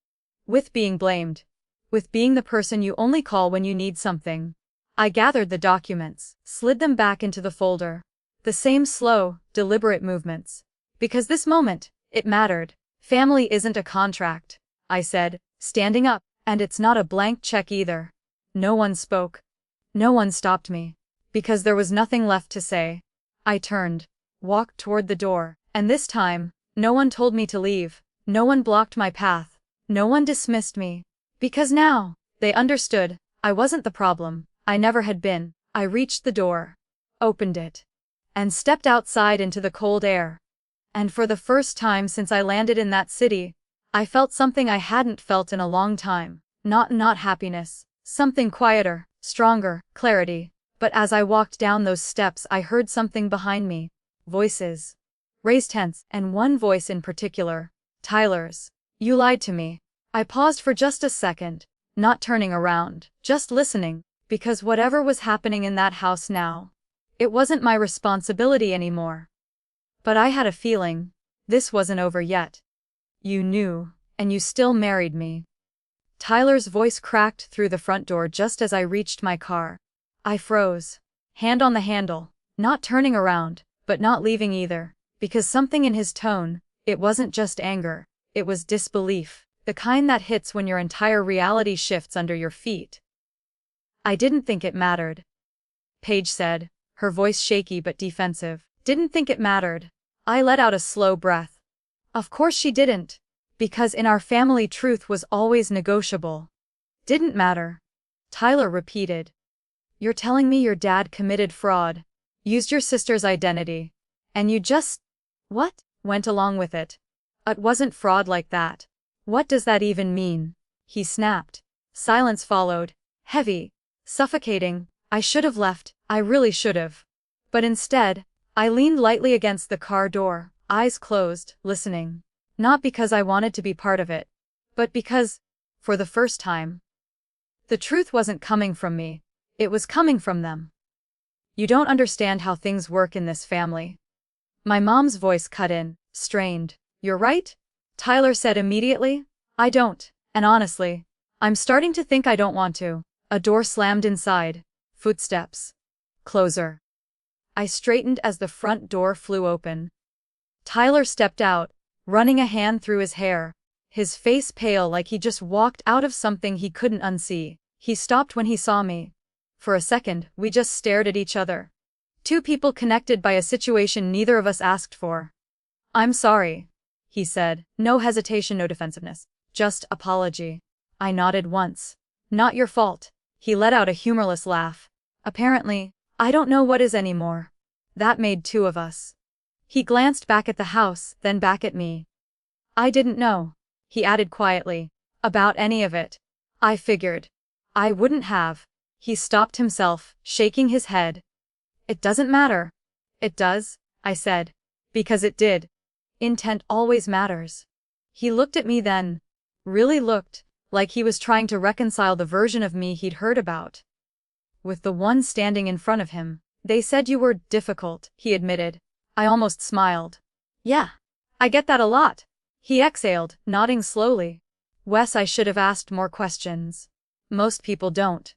With being blamed. With being the person you only call when you need something. I gathered the documents, slid them back into the folder. The same slow, deliberate movements. Because this moment, it mattered. "Family isn't a contract," I said, standing up, "and it's not a blank check either." No one spoke. No one stopped me. Because there was nothing left to say. I turned, walked toward the door, and this time, no one told me to leave. No one blocked my path. No one dismissed me. Because now, they understood, I wasn't the problem. I never had been. I reached the door, opened it, and stepped outside into the cold air. And for the first time since I landed in that city, I felt something I hadn't felt in a long time. Not happiness. Something quieter, stronger, clarity. But as I walked down those steps I heard something behind me. Voices. Raised tense, and one voice in particular. Tyler's. "You lied to me." I paused for just a second, not turning around, just listening, because whatever was happening in that house now, it wasn't my responsibility anymore. But I had a feeling, this wasn't over yet. "You knew, and you still married me." Tyler's voice cracked through the front door just as I reached my car. I froze. Hand on the handle, not turning around, but not leaving either, because something in his tone, it wasn't just anger, it was disbelief, the kind that hits when your entire reality shifts under your feet. I didn't think it mattered, Paige said, her voice shaky but defensive. Didn't think it mattered. I let out a slow breath. Of course she didn't. Because in our family truth was always negotiable. Didn't matter. Tyler repeated. You're telling me your dad committed fraud, used your sister's identity, and you just, what? Went along with it. It wasn't fraud like that. What does that even mean? He snapped. Silence followed. Heavy. Suffocating. I should have left, I really should have. But instead, I leaned lightly against the car door, eyes closed, listening. Not because I wanted to be part of it, but because, for the first time, the truth wasn't coming from me, it was coming from them. You don't understand how things work in this family. My mom's voice cut in, strained. You're right? Tyler said immediately. I don't, and honestly, I'm starting to think I don't want to. A door slammed inside. Footsteps. Closer. I straightened as the front door flew open. Tyler stepped out, running a hand through his hair, his face pale like he just walked out of something he couldn't unsee. He stopped when he saw me. For a second, we just stared at each other. Two people connected by a situation neither of us asked for. I'm sorry, he said, no hesitation, no defensiveness, just apology. I nodded once. Not your fault. He let out a humorless laugh. Apparently, I don't know what is anymore. That made two of us. He glanced back at the house, then back at me. I didn't know, he added quietly, about any of it. I figured. I wouldn't have. He stopped himself, shaking his head. It doesn't matter. It does, I said. Because it did. Intent always matters. He looked at me then. Really looked, like he was trying to reconcile the version of me he'd heard about with the one standing in front of him. They said you were difficult, he admitted. I almost smiled. Yeah. I get that a lot. He exhaled, nodding slowly. Wes, I should have asked more questions. Most people don't.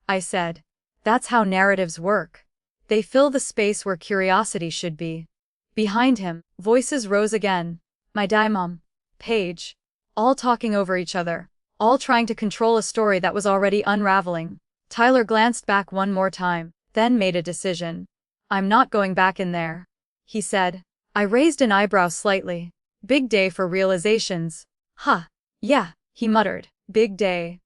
I said. That's how narratives work. They fill the space where curiosity should be. Behind him, voices rose again. My Mom, Paige. All talking over each other. All trying to control a story that was already unraveling. Tyler glanced back one more time, then made a decision. I'm not going back in there, he said. I raised an eyebrow slightly. Big day for realizations. Huh. Yeah, he muttered. Big day.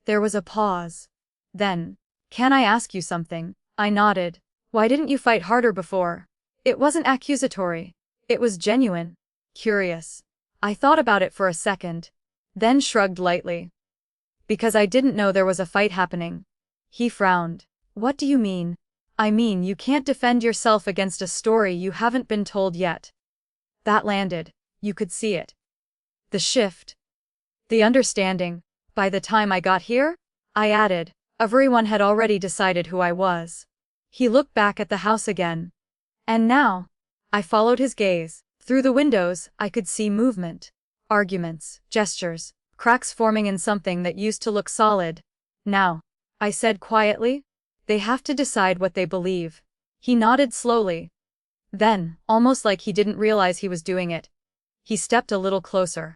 There was a pause. Then, can I ask you something? I nodded. Why didn't you fight harder before? It wasn't accusatory. It was genuine. Curious. I thought about it for a second. Then shrugged lightly. Because I didn't know there was a fight happening. He frowned. What do you mean? I mean you can't defend yourself against a story you haven't been told yet. That landed. You could see it. The shift. The understanding. By the time I got here, I added, everyone had already decided who I was. He looked back at the house again. And now, I followed his gaze. Through the windows, I could see movement. Arguments, gestures, cracks forming in something that used to look solid. Now, I said quietly, they have to decide what they believe. He nodded slowly. Then, almost like he didn't realize he was doing it, he stepped a little closer.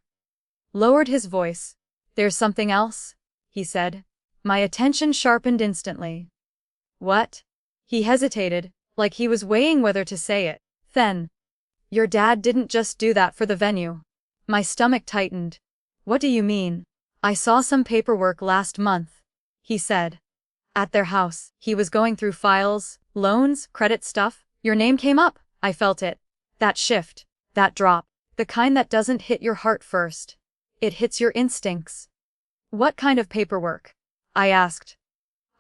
Lowered his voice. There's something else, he said. My attention sharpened instantly. What? He hesitated, like he was weighing whether to say it. Then, your dad didn't just do that for the venue. My stomach tightened. What do you mean? I saw some paperwork last month, he said. At their house, he was going through files, loans, credit stuff. Your name came up, I felt it. That shift, that drop, the kind that doesn't hit your heart first. It hits your instincts. What kind of paperwork? I asked.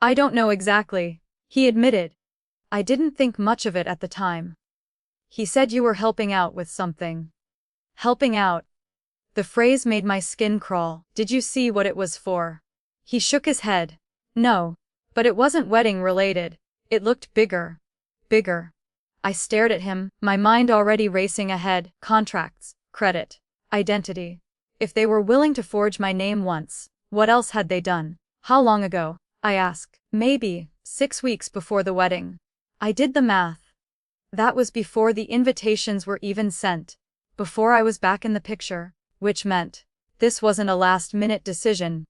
I don't know exactly, he admitted. I didn't think much of it at the time. He said you were helping out with something. Helping out. The phrase made my skin crawl. Did you see what it was for? He shook his head. No, but it wasn't wedding related. It looked bigger. Bigger. I stared at him, my mind already racing ahead. Contracts, credit, identity. If they were willing to forge my name once, What else had they done? How long ago? I asked. Maybe 6 weeks before the wedding. I did the math. That was before the invitations were even sent. Before I was back in the picture, which meant this wasn't a last-minute decision.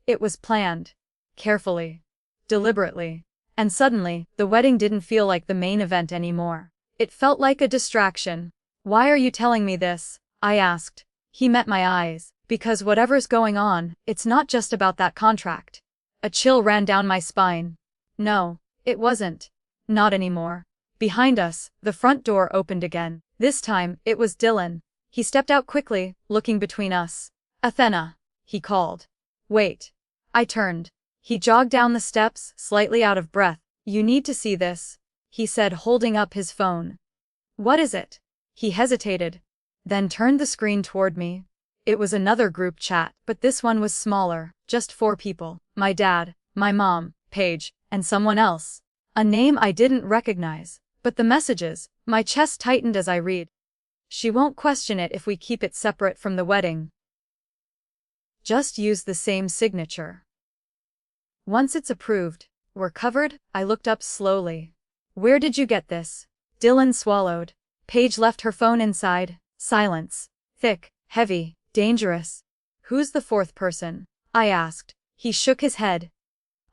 It was planned. Carefully. Deliberately. And suddenly, the wedding didn't feel like the main event anymore. It felt like a distraction. Why are you telling me this? I asked. He met my eyes. Because whatever's going on, it's not just about that contract. A chill ran down my spine. No, it wasn't. Not anymore. Behind us, the front door opened again. This time, it was Dylan. He stepped out quickly, looking between us. Athena, he called. Wait. I turned. He jogged down the steps, slightly out of breath. You need to see this, he said, holding up his phone. What is it? He hesitated, then turned the screen toward me. It was another group chat, but this one was smaller, just 4 people. My dad, my mom, Paige, and someone else. A name I didn't recognize. But the messages, my chest tightened as I read. She won't question it if we keep it separate from the wedding. Just use the same signature. Once it's approved, we're covered. I looked up slowly. Where did you get this? Dylan swallowed. Paige left her phone inside. Silence. Thick, heavy, dangerous. Who's the 4th person? I asked. He shook his head.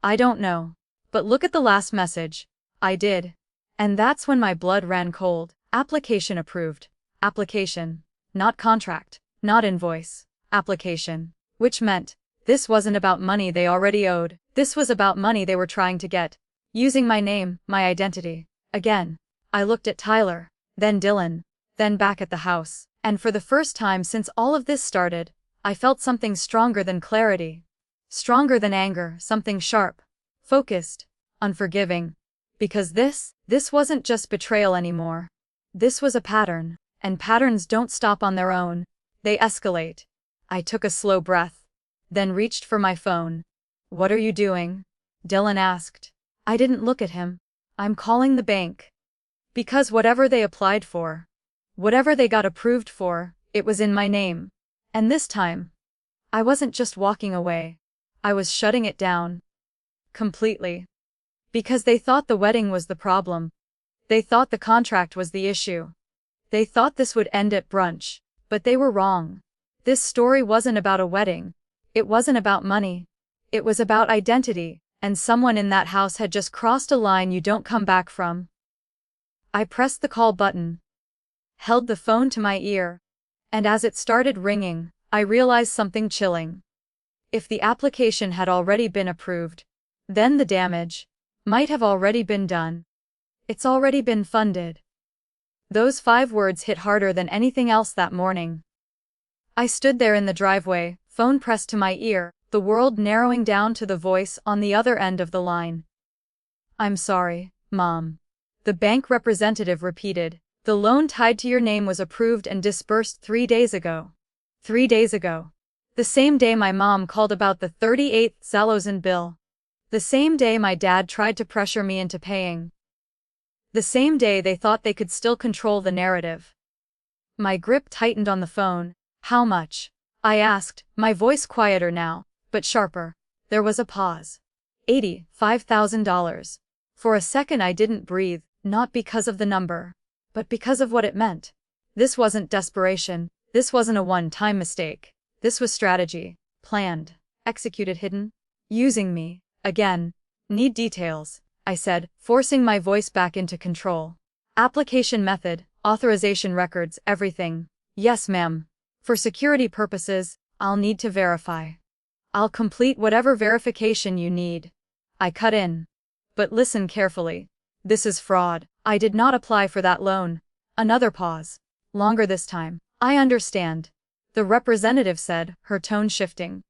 I don't know. But look at the last message. I did. And that's when my blood ran cold. Application approved. Application. Not contract. Not invoice. Application. Which meant, this wasn't about money they already owed. This was about money they were trying to get. Using my name, my identity. Again. I looked at Tyler, then Dylan, then back at the house. And for the first time since all of this started, I felt something stronger than clarity. Stronger than anger, something sharp. Focused. Unforgiving. Because this wasn't just betrayal anymore. This was a pattern, and patterns don't stop on their own. They escalate. I took a slow breath, then reached for my phone. What are you doing? Dylan asked. I didn't look at him. I'm calling the bank. Because whatever they applied for, whatever they got approved for, it was in my name. And this time, I wasn't just walking away. I was shutting it down. Completely. Because they thought the wedding was the problem. They thought the contract was the issue. They thought this would end at brunch. But they were wrong. This story wasn't about a wedding. It wasn't about money. It was about identity, and someone in that house had just crossed a line you don't come back from. I pressed the call button, held the phone to my ear, and as it started ringing, I realized something chilling. If the application had already been approved, then the damage might have already been done. It's already been funded. Those 5 words hit harder than anything else that morning. I stood there in the driveway, phone pressed to my ear, the world narrowing down to the voice on the other end of the line. I'm sorry, Mom. The bank representative repeated. The loan tied to your name was approved and disbursed 3 days ago. 3 days ago. The same day my mom called about the 38th Zalozan bill. The same day my dad tried to pressure me into paying. The same day they thought they could still control the narrative. My grip tightened on the phone. How much? I asked, my voice quieter now, but sharper. There was a pause. $85,000. For a second I didn't breathe, not because of the number, but because of what it meant. This wasn't desperation. This wasn't a one-time mistake. This was strategy. Planned. Executed, hidden. Using me. Again. Need details, I said, forcing my voice back into control. Application method, authorization records, everything. Yes, ma'am. For security purposes, I'll need to verify. I'll complete whatever verification you need. I cut in. But listen carefully. This is fraud. I did not apply for that loan. Another pause. Longer this time. I understand. The representative said, her tone shifting.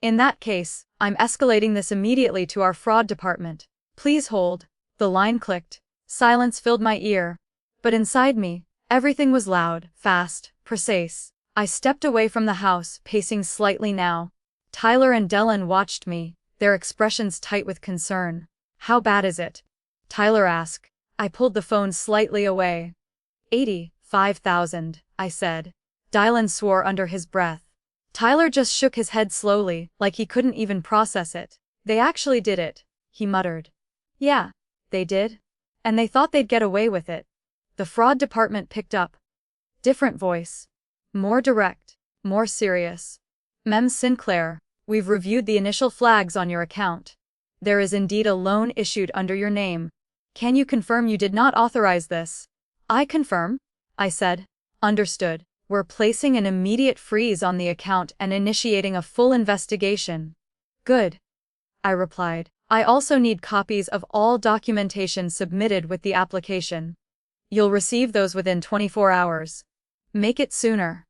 In that case, I'm escalating this immediately to our fraud department. Please hold. The line clicked. Silence filled my ear. But inside me, everything was loud, fast, precise. I stepped away from the house, pacing slightly now. Tyler and Dylan watched me, their expressions tight with concern. How bad is it? Tyler asked. I pulled the phone slightly away. 85,000, I said. Dylan swore under his breath. Tyler just shook his head slowly, like he couldn't even process it. They actually did it, he muttered. Yeah, they did. And they thought they'd get away with it. The fraud department picked up. Different voice. More direct. More serious. Mem Sinclair, we've reviewed the initial flags on your account. There is indeed a loan issued under your name. Can you confirm you did not authorize this? I confirm, I said. Understood. We're placing an immediate freeze on the account and initiating a full investigation. Good, I replied. I also need copies of all documentation submitted with the application. You'll receive those within 24 hours. Make it sooner.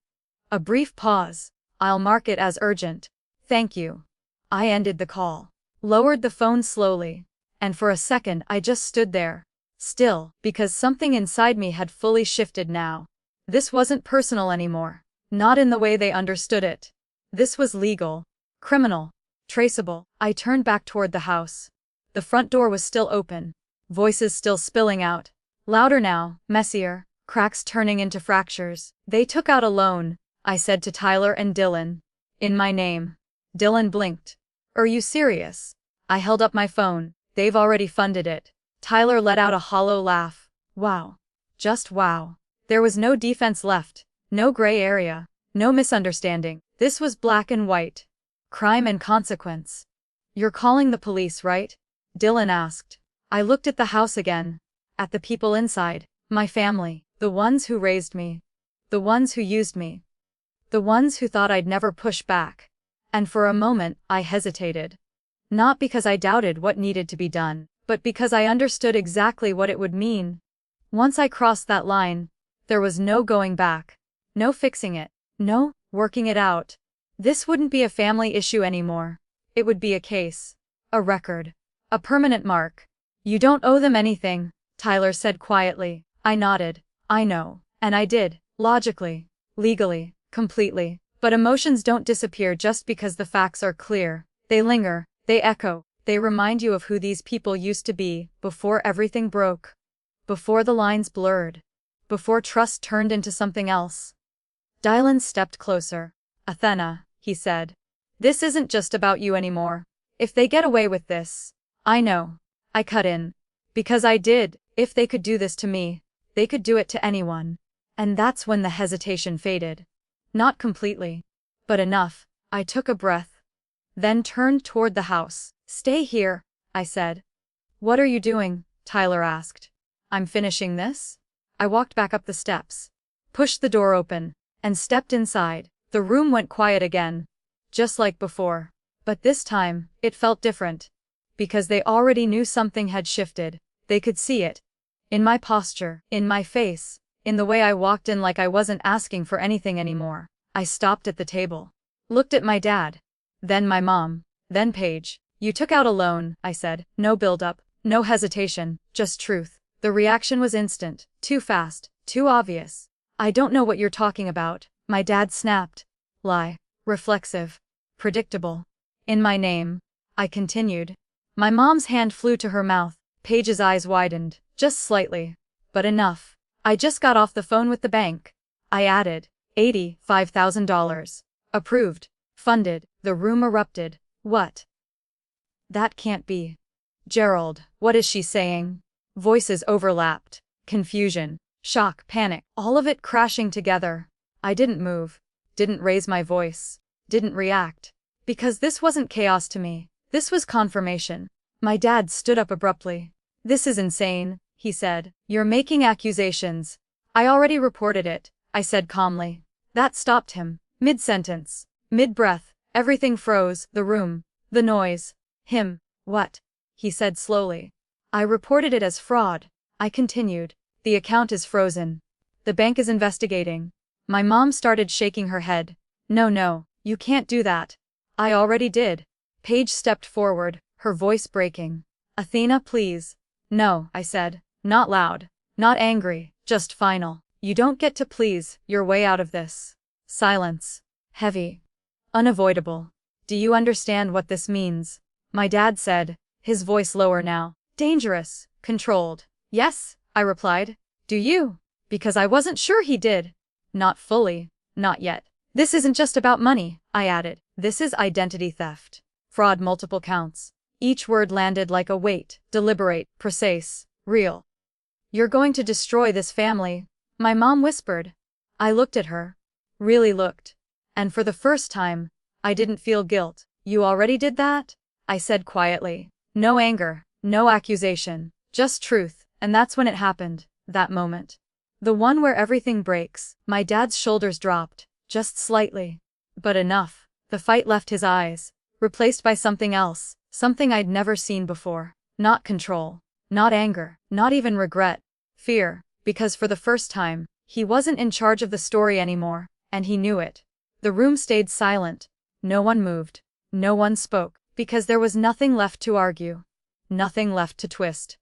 A brief pause. I'll mark it as urgent. Thank you. I ended the call, lowered the phone slowly, and for a second I just stood there, still, because something inside me had fully shifted now. This wasn't personal anymore. Not in the way they understood it. This was legal, criminal, traceable. I turned back toward the house. The front door was still open. Voices still spilling out. Louder now, messier, cracks turning into fractures. They took out a loan, I said to Tyler and Dylan. In my name. Dylan blinked. Are you serious? I held up my phone. They've already funded it. Tyler let out a hollow laugh. Wow. Just wow. There was no defense left, no gray area, no misunderstanding. This was black and white. Crime and consequence. You're calling the police, right? Dylan asked. I looked at the house again. At the people inside. My family. The ones who raised me. The ones who used me. The ones who thought I'd never push back. And for a moment, I hesitated. Not because I doubted what needed to be done, but because I understood exactly what it would mean. Once I crossed that line, there was no going back. No fixing it. No working it out. This wouldn't be a family issue anymore. It would be a case. A record. A permanent mark. You don't owe them anything, Tyler said quietly. I nodded. I know. And I did. Logically. Legally. Completely. But emotions don't disappear just because the facts are clear. They linger. They echo. They remind you of who these people used to be, before everything broke. Before the lines blurred. Before trust turned into something else. Dylan stepped closer. Athena, he said. This isn't just about you anymore. If they get away with this. I know. I cut in. Because I did. If they could do this to me, they could do it to anyone. And that's when the hesitation faded. Not completely. But enough. I took a breath. Then turned toward the house. Stay here, I said. What are you doing? Tyler asked. I'm finishing this. I walked back up the steps, pushed the door open, and stepped inside. The room went quiet again. Just like before. But this time, it felt different. Because they already knew something had shifted. They could see it. In my posture, in my face, in the way I walked in like I wasn't asking for anything anymore. I stopped at the table. Looked at my dad. Then my mom. Then Paige. You took out a loan, I said. No build-up, no hesitation, just truth. The reaction was instant, too fast, too obvious. I don't know what you're talking about, my dad snapped. Lie. Reflexive. Predictable. In my name. I continued. My mom's hand flew to her mouth. Paige's eyes widened, just slightly. But enough. I just got off the phone with the bank. I added. $85,000. Approved. Funded. The room erupted. What? That can't be. Gerald, what is she saying? Voices overlapped. Confusion. Shock. Panic. All of it crashing together. I didn't move. Didn't raise my voice. Didn't react. Because this wasn't chaos to me. This was confirmation. My dad stood up abruptly. This is insane, he said. You're making accusations. I already reported it, I said calmly. That stopped him. Mid-sentence. Mid-breath. Everything froze. The room. The noise. Him. What? He said slowly. I reported it as fraud. I continued. The account is frozen. The bank is investigating. My mom started shaking her head. No, you can't do that. I already did. Paige stepped forward, her voice breaking. Athena, please. No, I said. Not loud. Not angry. Just final. You don't get to please your way out of this. Silence. Heavy. Unavoidable. Do you understand what this means? My dad said, his voice lower now. Dangerous. Controlled. Yes, I replied. Do you? Because I wasn't sure he did. Not fully. Not yet. This isn't just about money, I added. This is identity theft. Fraud, multiple counts. Each word landed like a weight, deliberate, precise, real. You're going to destroy this family, my mom whispered. I looked at her. Really looked. And for the first time, I didn't feel guilt. You already did that? I said quietly. No anger, no accusation, just truth, and that's when it happened, that moment. The one where everything breaks. My dad's shoulders dropped, just slightly. But enough. The fight left his eyes, replaced by something else, something I'd never seen before. Not control, not anger, not even regret. Fear, because for the first time, he wasn't in charge of the story anymore, and he knew it. The room stayed silent. No one moved. No one spoke, because there was nothing left to argue. Nothing left to twist.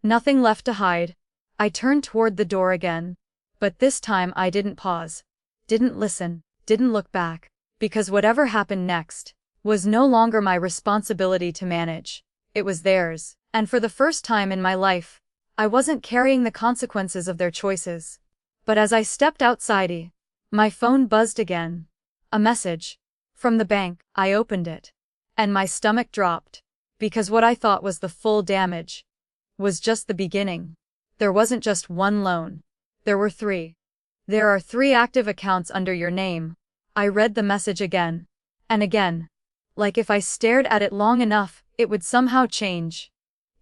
Nothing left to hide. I turned toward the door again. But this time I didn't pause. Didn't listen. Didn't look back. Because whatever happened next was no longer my responsibility to manage. It was theirs. And for the first time in my life, I wasn't carrying the consequences of their choices. But as I stepped outside, my phone buzzed again. A message. From the bank. I opened it. And my stomach dropped. Because what I thought was the full damage was just the beginning. There wasn't just one loan. There were 3. There are 3 active accounts under your name. I read the message again. And again. Like if I stared at it long enough, it would somehow change.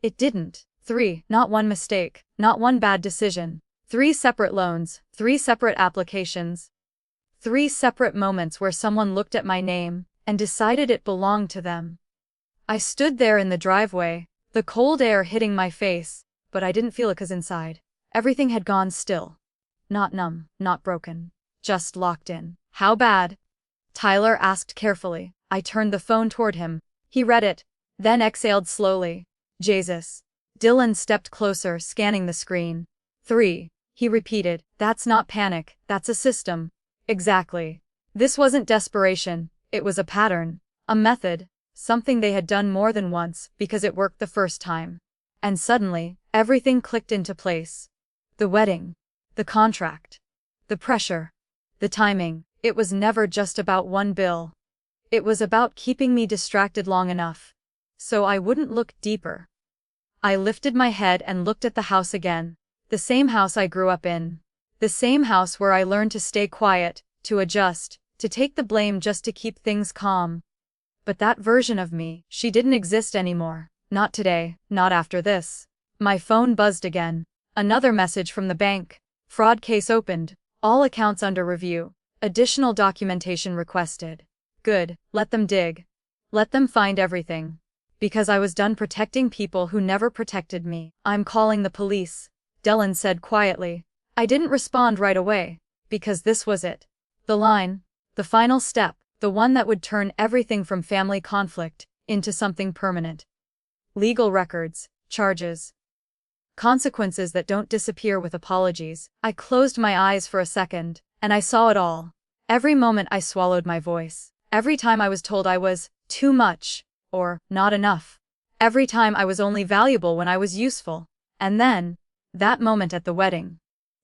It didn't. 3, not one mistake, not one bad decision. 3 separate loans, 3 separate applications. 3 separate moments where someone looked at my name and decided it belonged to them. I stood there in the driveway, the cold air hitting my face, but I didn't feel it because inside, everything had gone still. Not numb, not broken, just locked in. How bad? Tyler asked carefully. I turned the phone toward him. He read it, then exhaled slowly. Jesus. Dylan stepped closer, scanning the screen. 3. He repeated. That's not panic, that's a system. Exactly. This wasn't desperation, it was a pattern, a method, something they had done more than once because it worked the first time. And suddenly, everything clicked into place. The wedding. The contract. The pressure. The timing. It was never just about one bill. It was about keeping me distracted long enough so I wouldn't look deeper. I lifted my head and looked at the house again. The same house I grew up in. The same house where I learned to stay quiet, to adjust, to take the blame just to keep things calm. But that version of me, she didn't exist anymore. Not today, not after this. My phone buzzed again. Another message from the bank. Fraud case opened. All accounts under review. Additional documentation requested. Good, let them dig. Let them find everything. Because I was done protecting people who never protected me. I'm calling the police, Dylan said quietly. I didn't respond right away, because this was it. The line, the final step, the one that would turn everything from family conflict into something permanent. Legal records, charges. Consequences that don't disappear with apologies. I closed my eyes for a second, and I saw it all. Every moment I swallowed my voice. Every time I was told I was too much, or not enough. Every time I was only valuable when I was useful. And then, that moment at the wedding.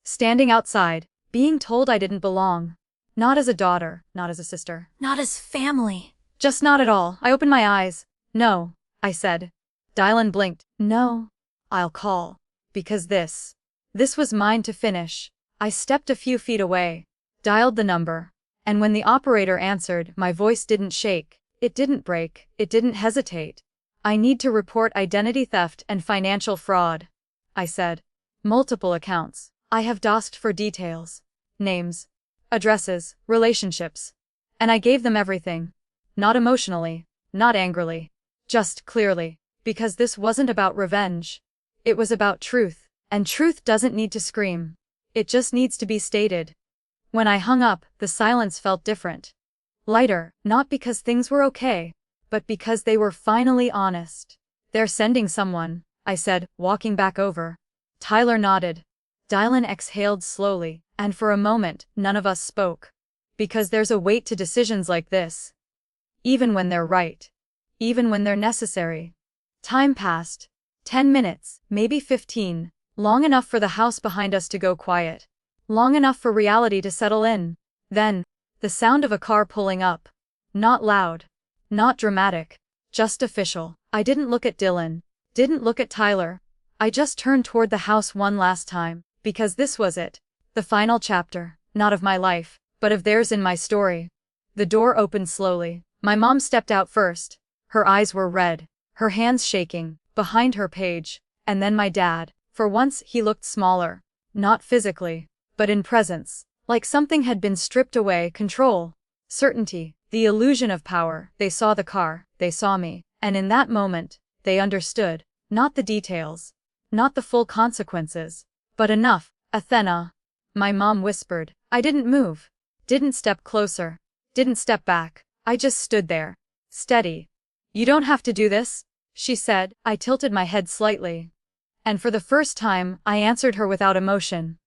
Standing outside, being told I didn't belong. Not as a daughter, not as a sister. Not as family. Just not at all. I opened my eyes. No, I said. Dylan blinked. No. I'll call. Because this was mine to finish. I stepped a few feet away, dialed the number, and when the operator answered, my voice didn't shake. It didn't break. It didn't hesitate. I need to report identity theft and financial fraud, I said. Multiple accounts. I have asked for details. Names. Addresses. Relationships. And I gave them everything. Not emotionally. Not angrily. Just clearly. Because this wasn't about revenge. It was about truth. And truth doesn't need to scream. It just needs to be stated. When I hung up, the silence felt different. Lighter, not because things were okay, but because they were finally honest. They're sending someone, I said, walking back over. Tyler nodded. Dylan exhaled slowly, and for a moment, none of us spoke. Because there's a weight to decisions like this. Even when they're right. Even when they're necessary. Time passed. 10 minutes, maybe 15. Long enough for the house behind us to go quiet. Long enough for reality to settle in. Then, the sound of a car pulling up. Not loud. Not dramatic. Just official. I didn't look at Dylan. Didn't look at Tyler. I just turned toward the house one last time, because this was it. The final chapter, not of my life, but of theirs in my story. The door opened slowly. My mom stepped out first. Her eyes were red, her hands shaking, behind her page. And then my dad. For once he looked smaller. Not physically, but in presence. Like something had been stripped away. Control. Certainty. The illusion of power. They saw the car. They saw me. And in that moment, they understood. Not the details. Not the full consequences. But enough. Athena. My mom whispered. I didn't move. Didn't step closer. Didn't step back. I just stood there. Steady. You don't have to do this, she said. I tilted my head slightly. And for the first time, I answered her without emotion.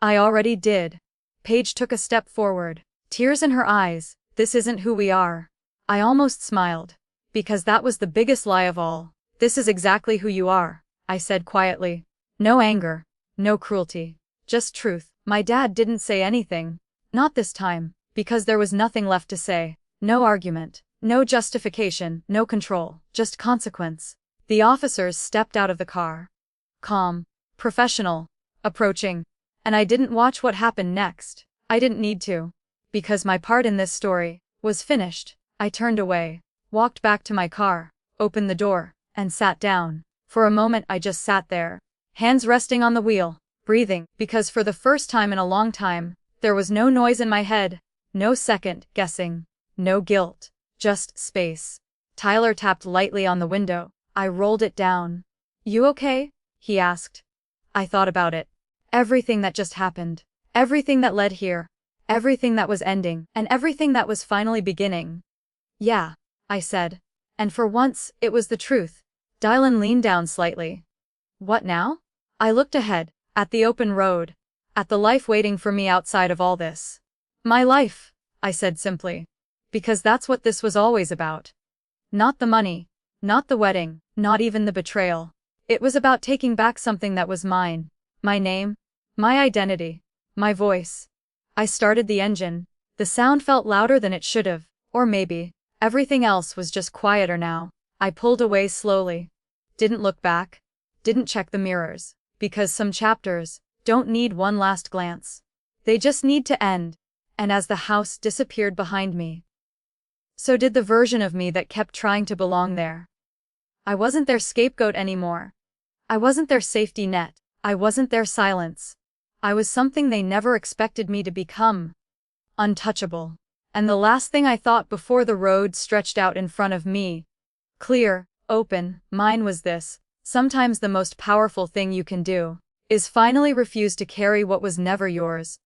I already did. Paige took a step forward. Tears in her eyes. This isn't who we are. I almost smiled. Because that was the biggest lie of all. This is exactly who you are, I said quietly. No anger. No cruelty. Just truth. My dad didn't say anything. Not this time. Because there was nothing left to say. No argument. No justification. No control. Just consequence. The officers stepped out of the car. Calm. Professional. Approaching. And I didn't watch what happened next. I didn't need to. Because my part in this story was finished. I turned away. Walked back to my car. Opened the door. And sat down. For a moment I just sat there. Hands resting on the wheel. Breathing. Because for the first time in a long time, there was no noise in my head. No second guessing. No guilt. Just space. Tyler tapped lightly on the window. I rolled it down. You okay? He asked. I thought about it. Everything that just happened. Everything that led here. Everything that was ending. And everything that was finally beginning. Yeah, I said. And for once, it was the truth. Dylan leaned down slightly. What now? I looked ahead. At the open road. At the life waiting for me outside of all this. My life, I said simply. Because that's what this was always about. Not the money. Not the wedding. Not even the betrayal. It was about taking back something that was mine. My name. My identity. My voice. I started the engine. The sound felt louder than it should have. Or maybe, everything else was just quieter now. I pulled away slowly. Didn't look back. Didn't check the mirrors. Because some chapters don't need one last glance. They just need to end. And as the house disappeared behind me, so did the version of me that kept trying to belong there. I wasn't their scapegoat anymore. I wasn't their safety net. I wasn't their silence. I was something they never expected me to become. Untouchable. And the last thing I thought before the road stretched out in front of me, clear, open, mine was this: sometimes the most powerful thing you can do is finally refuse to carry what was never yours.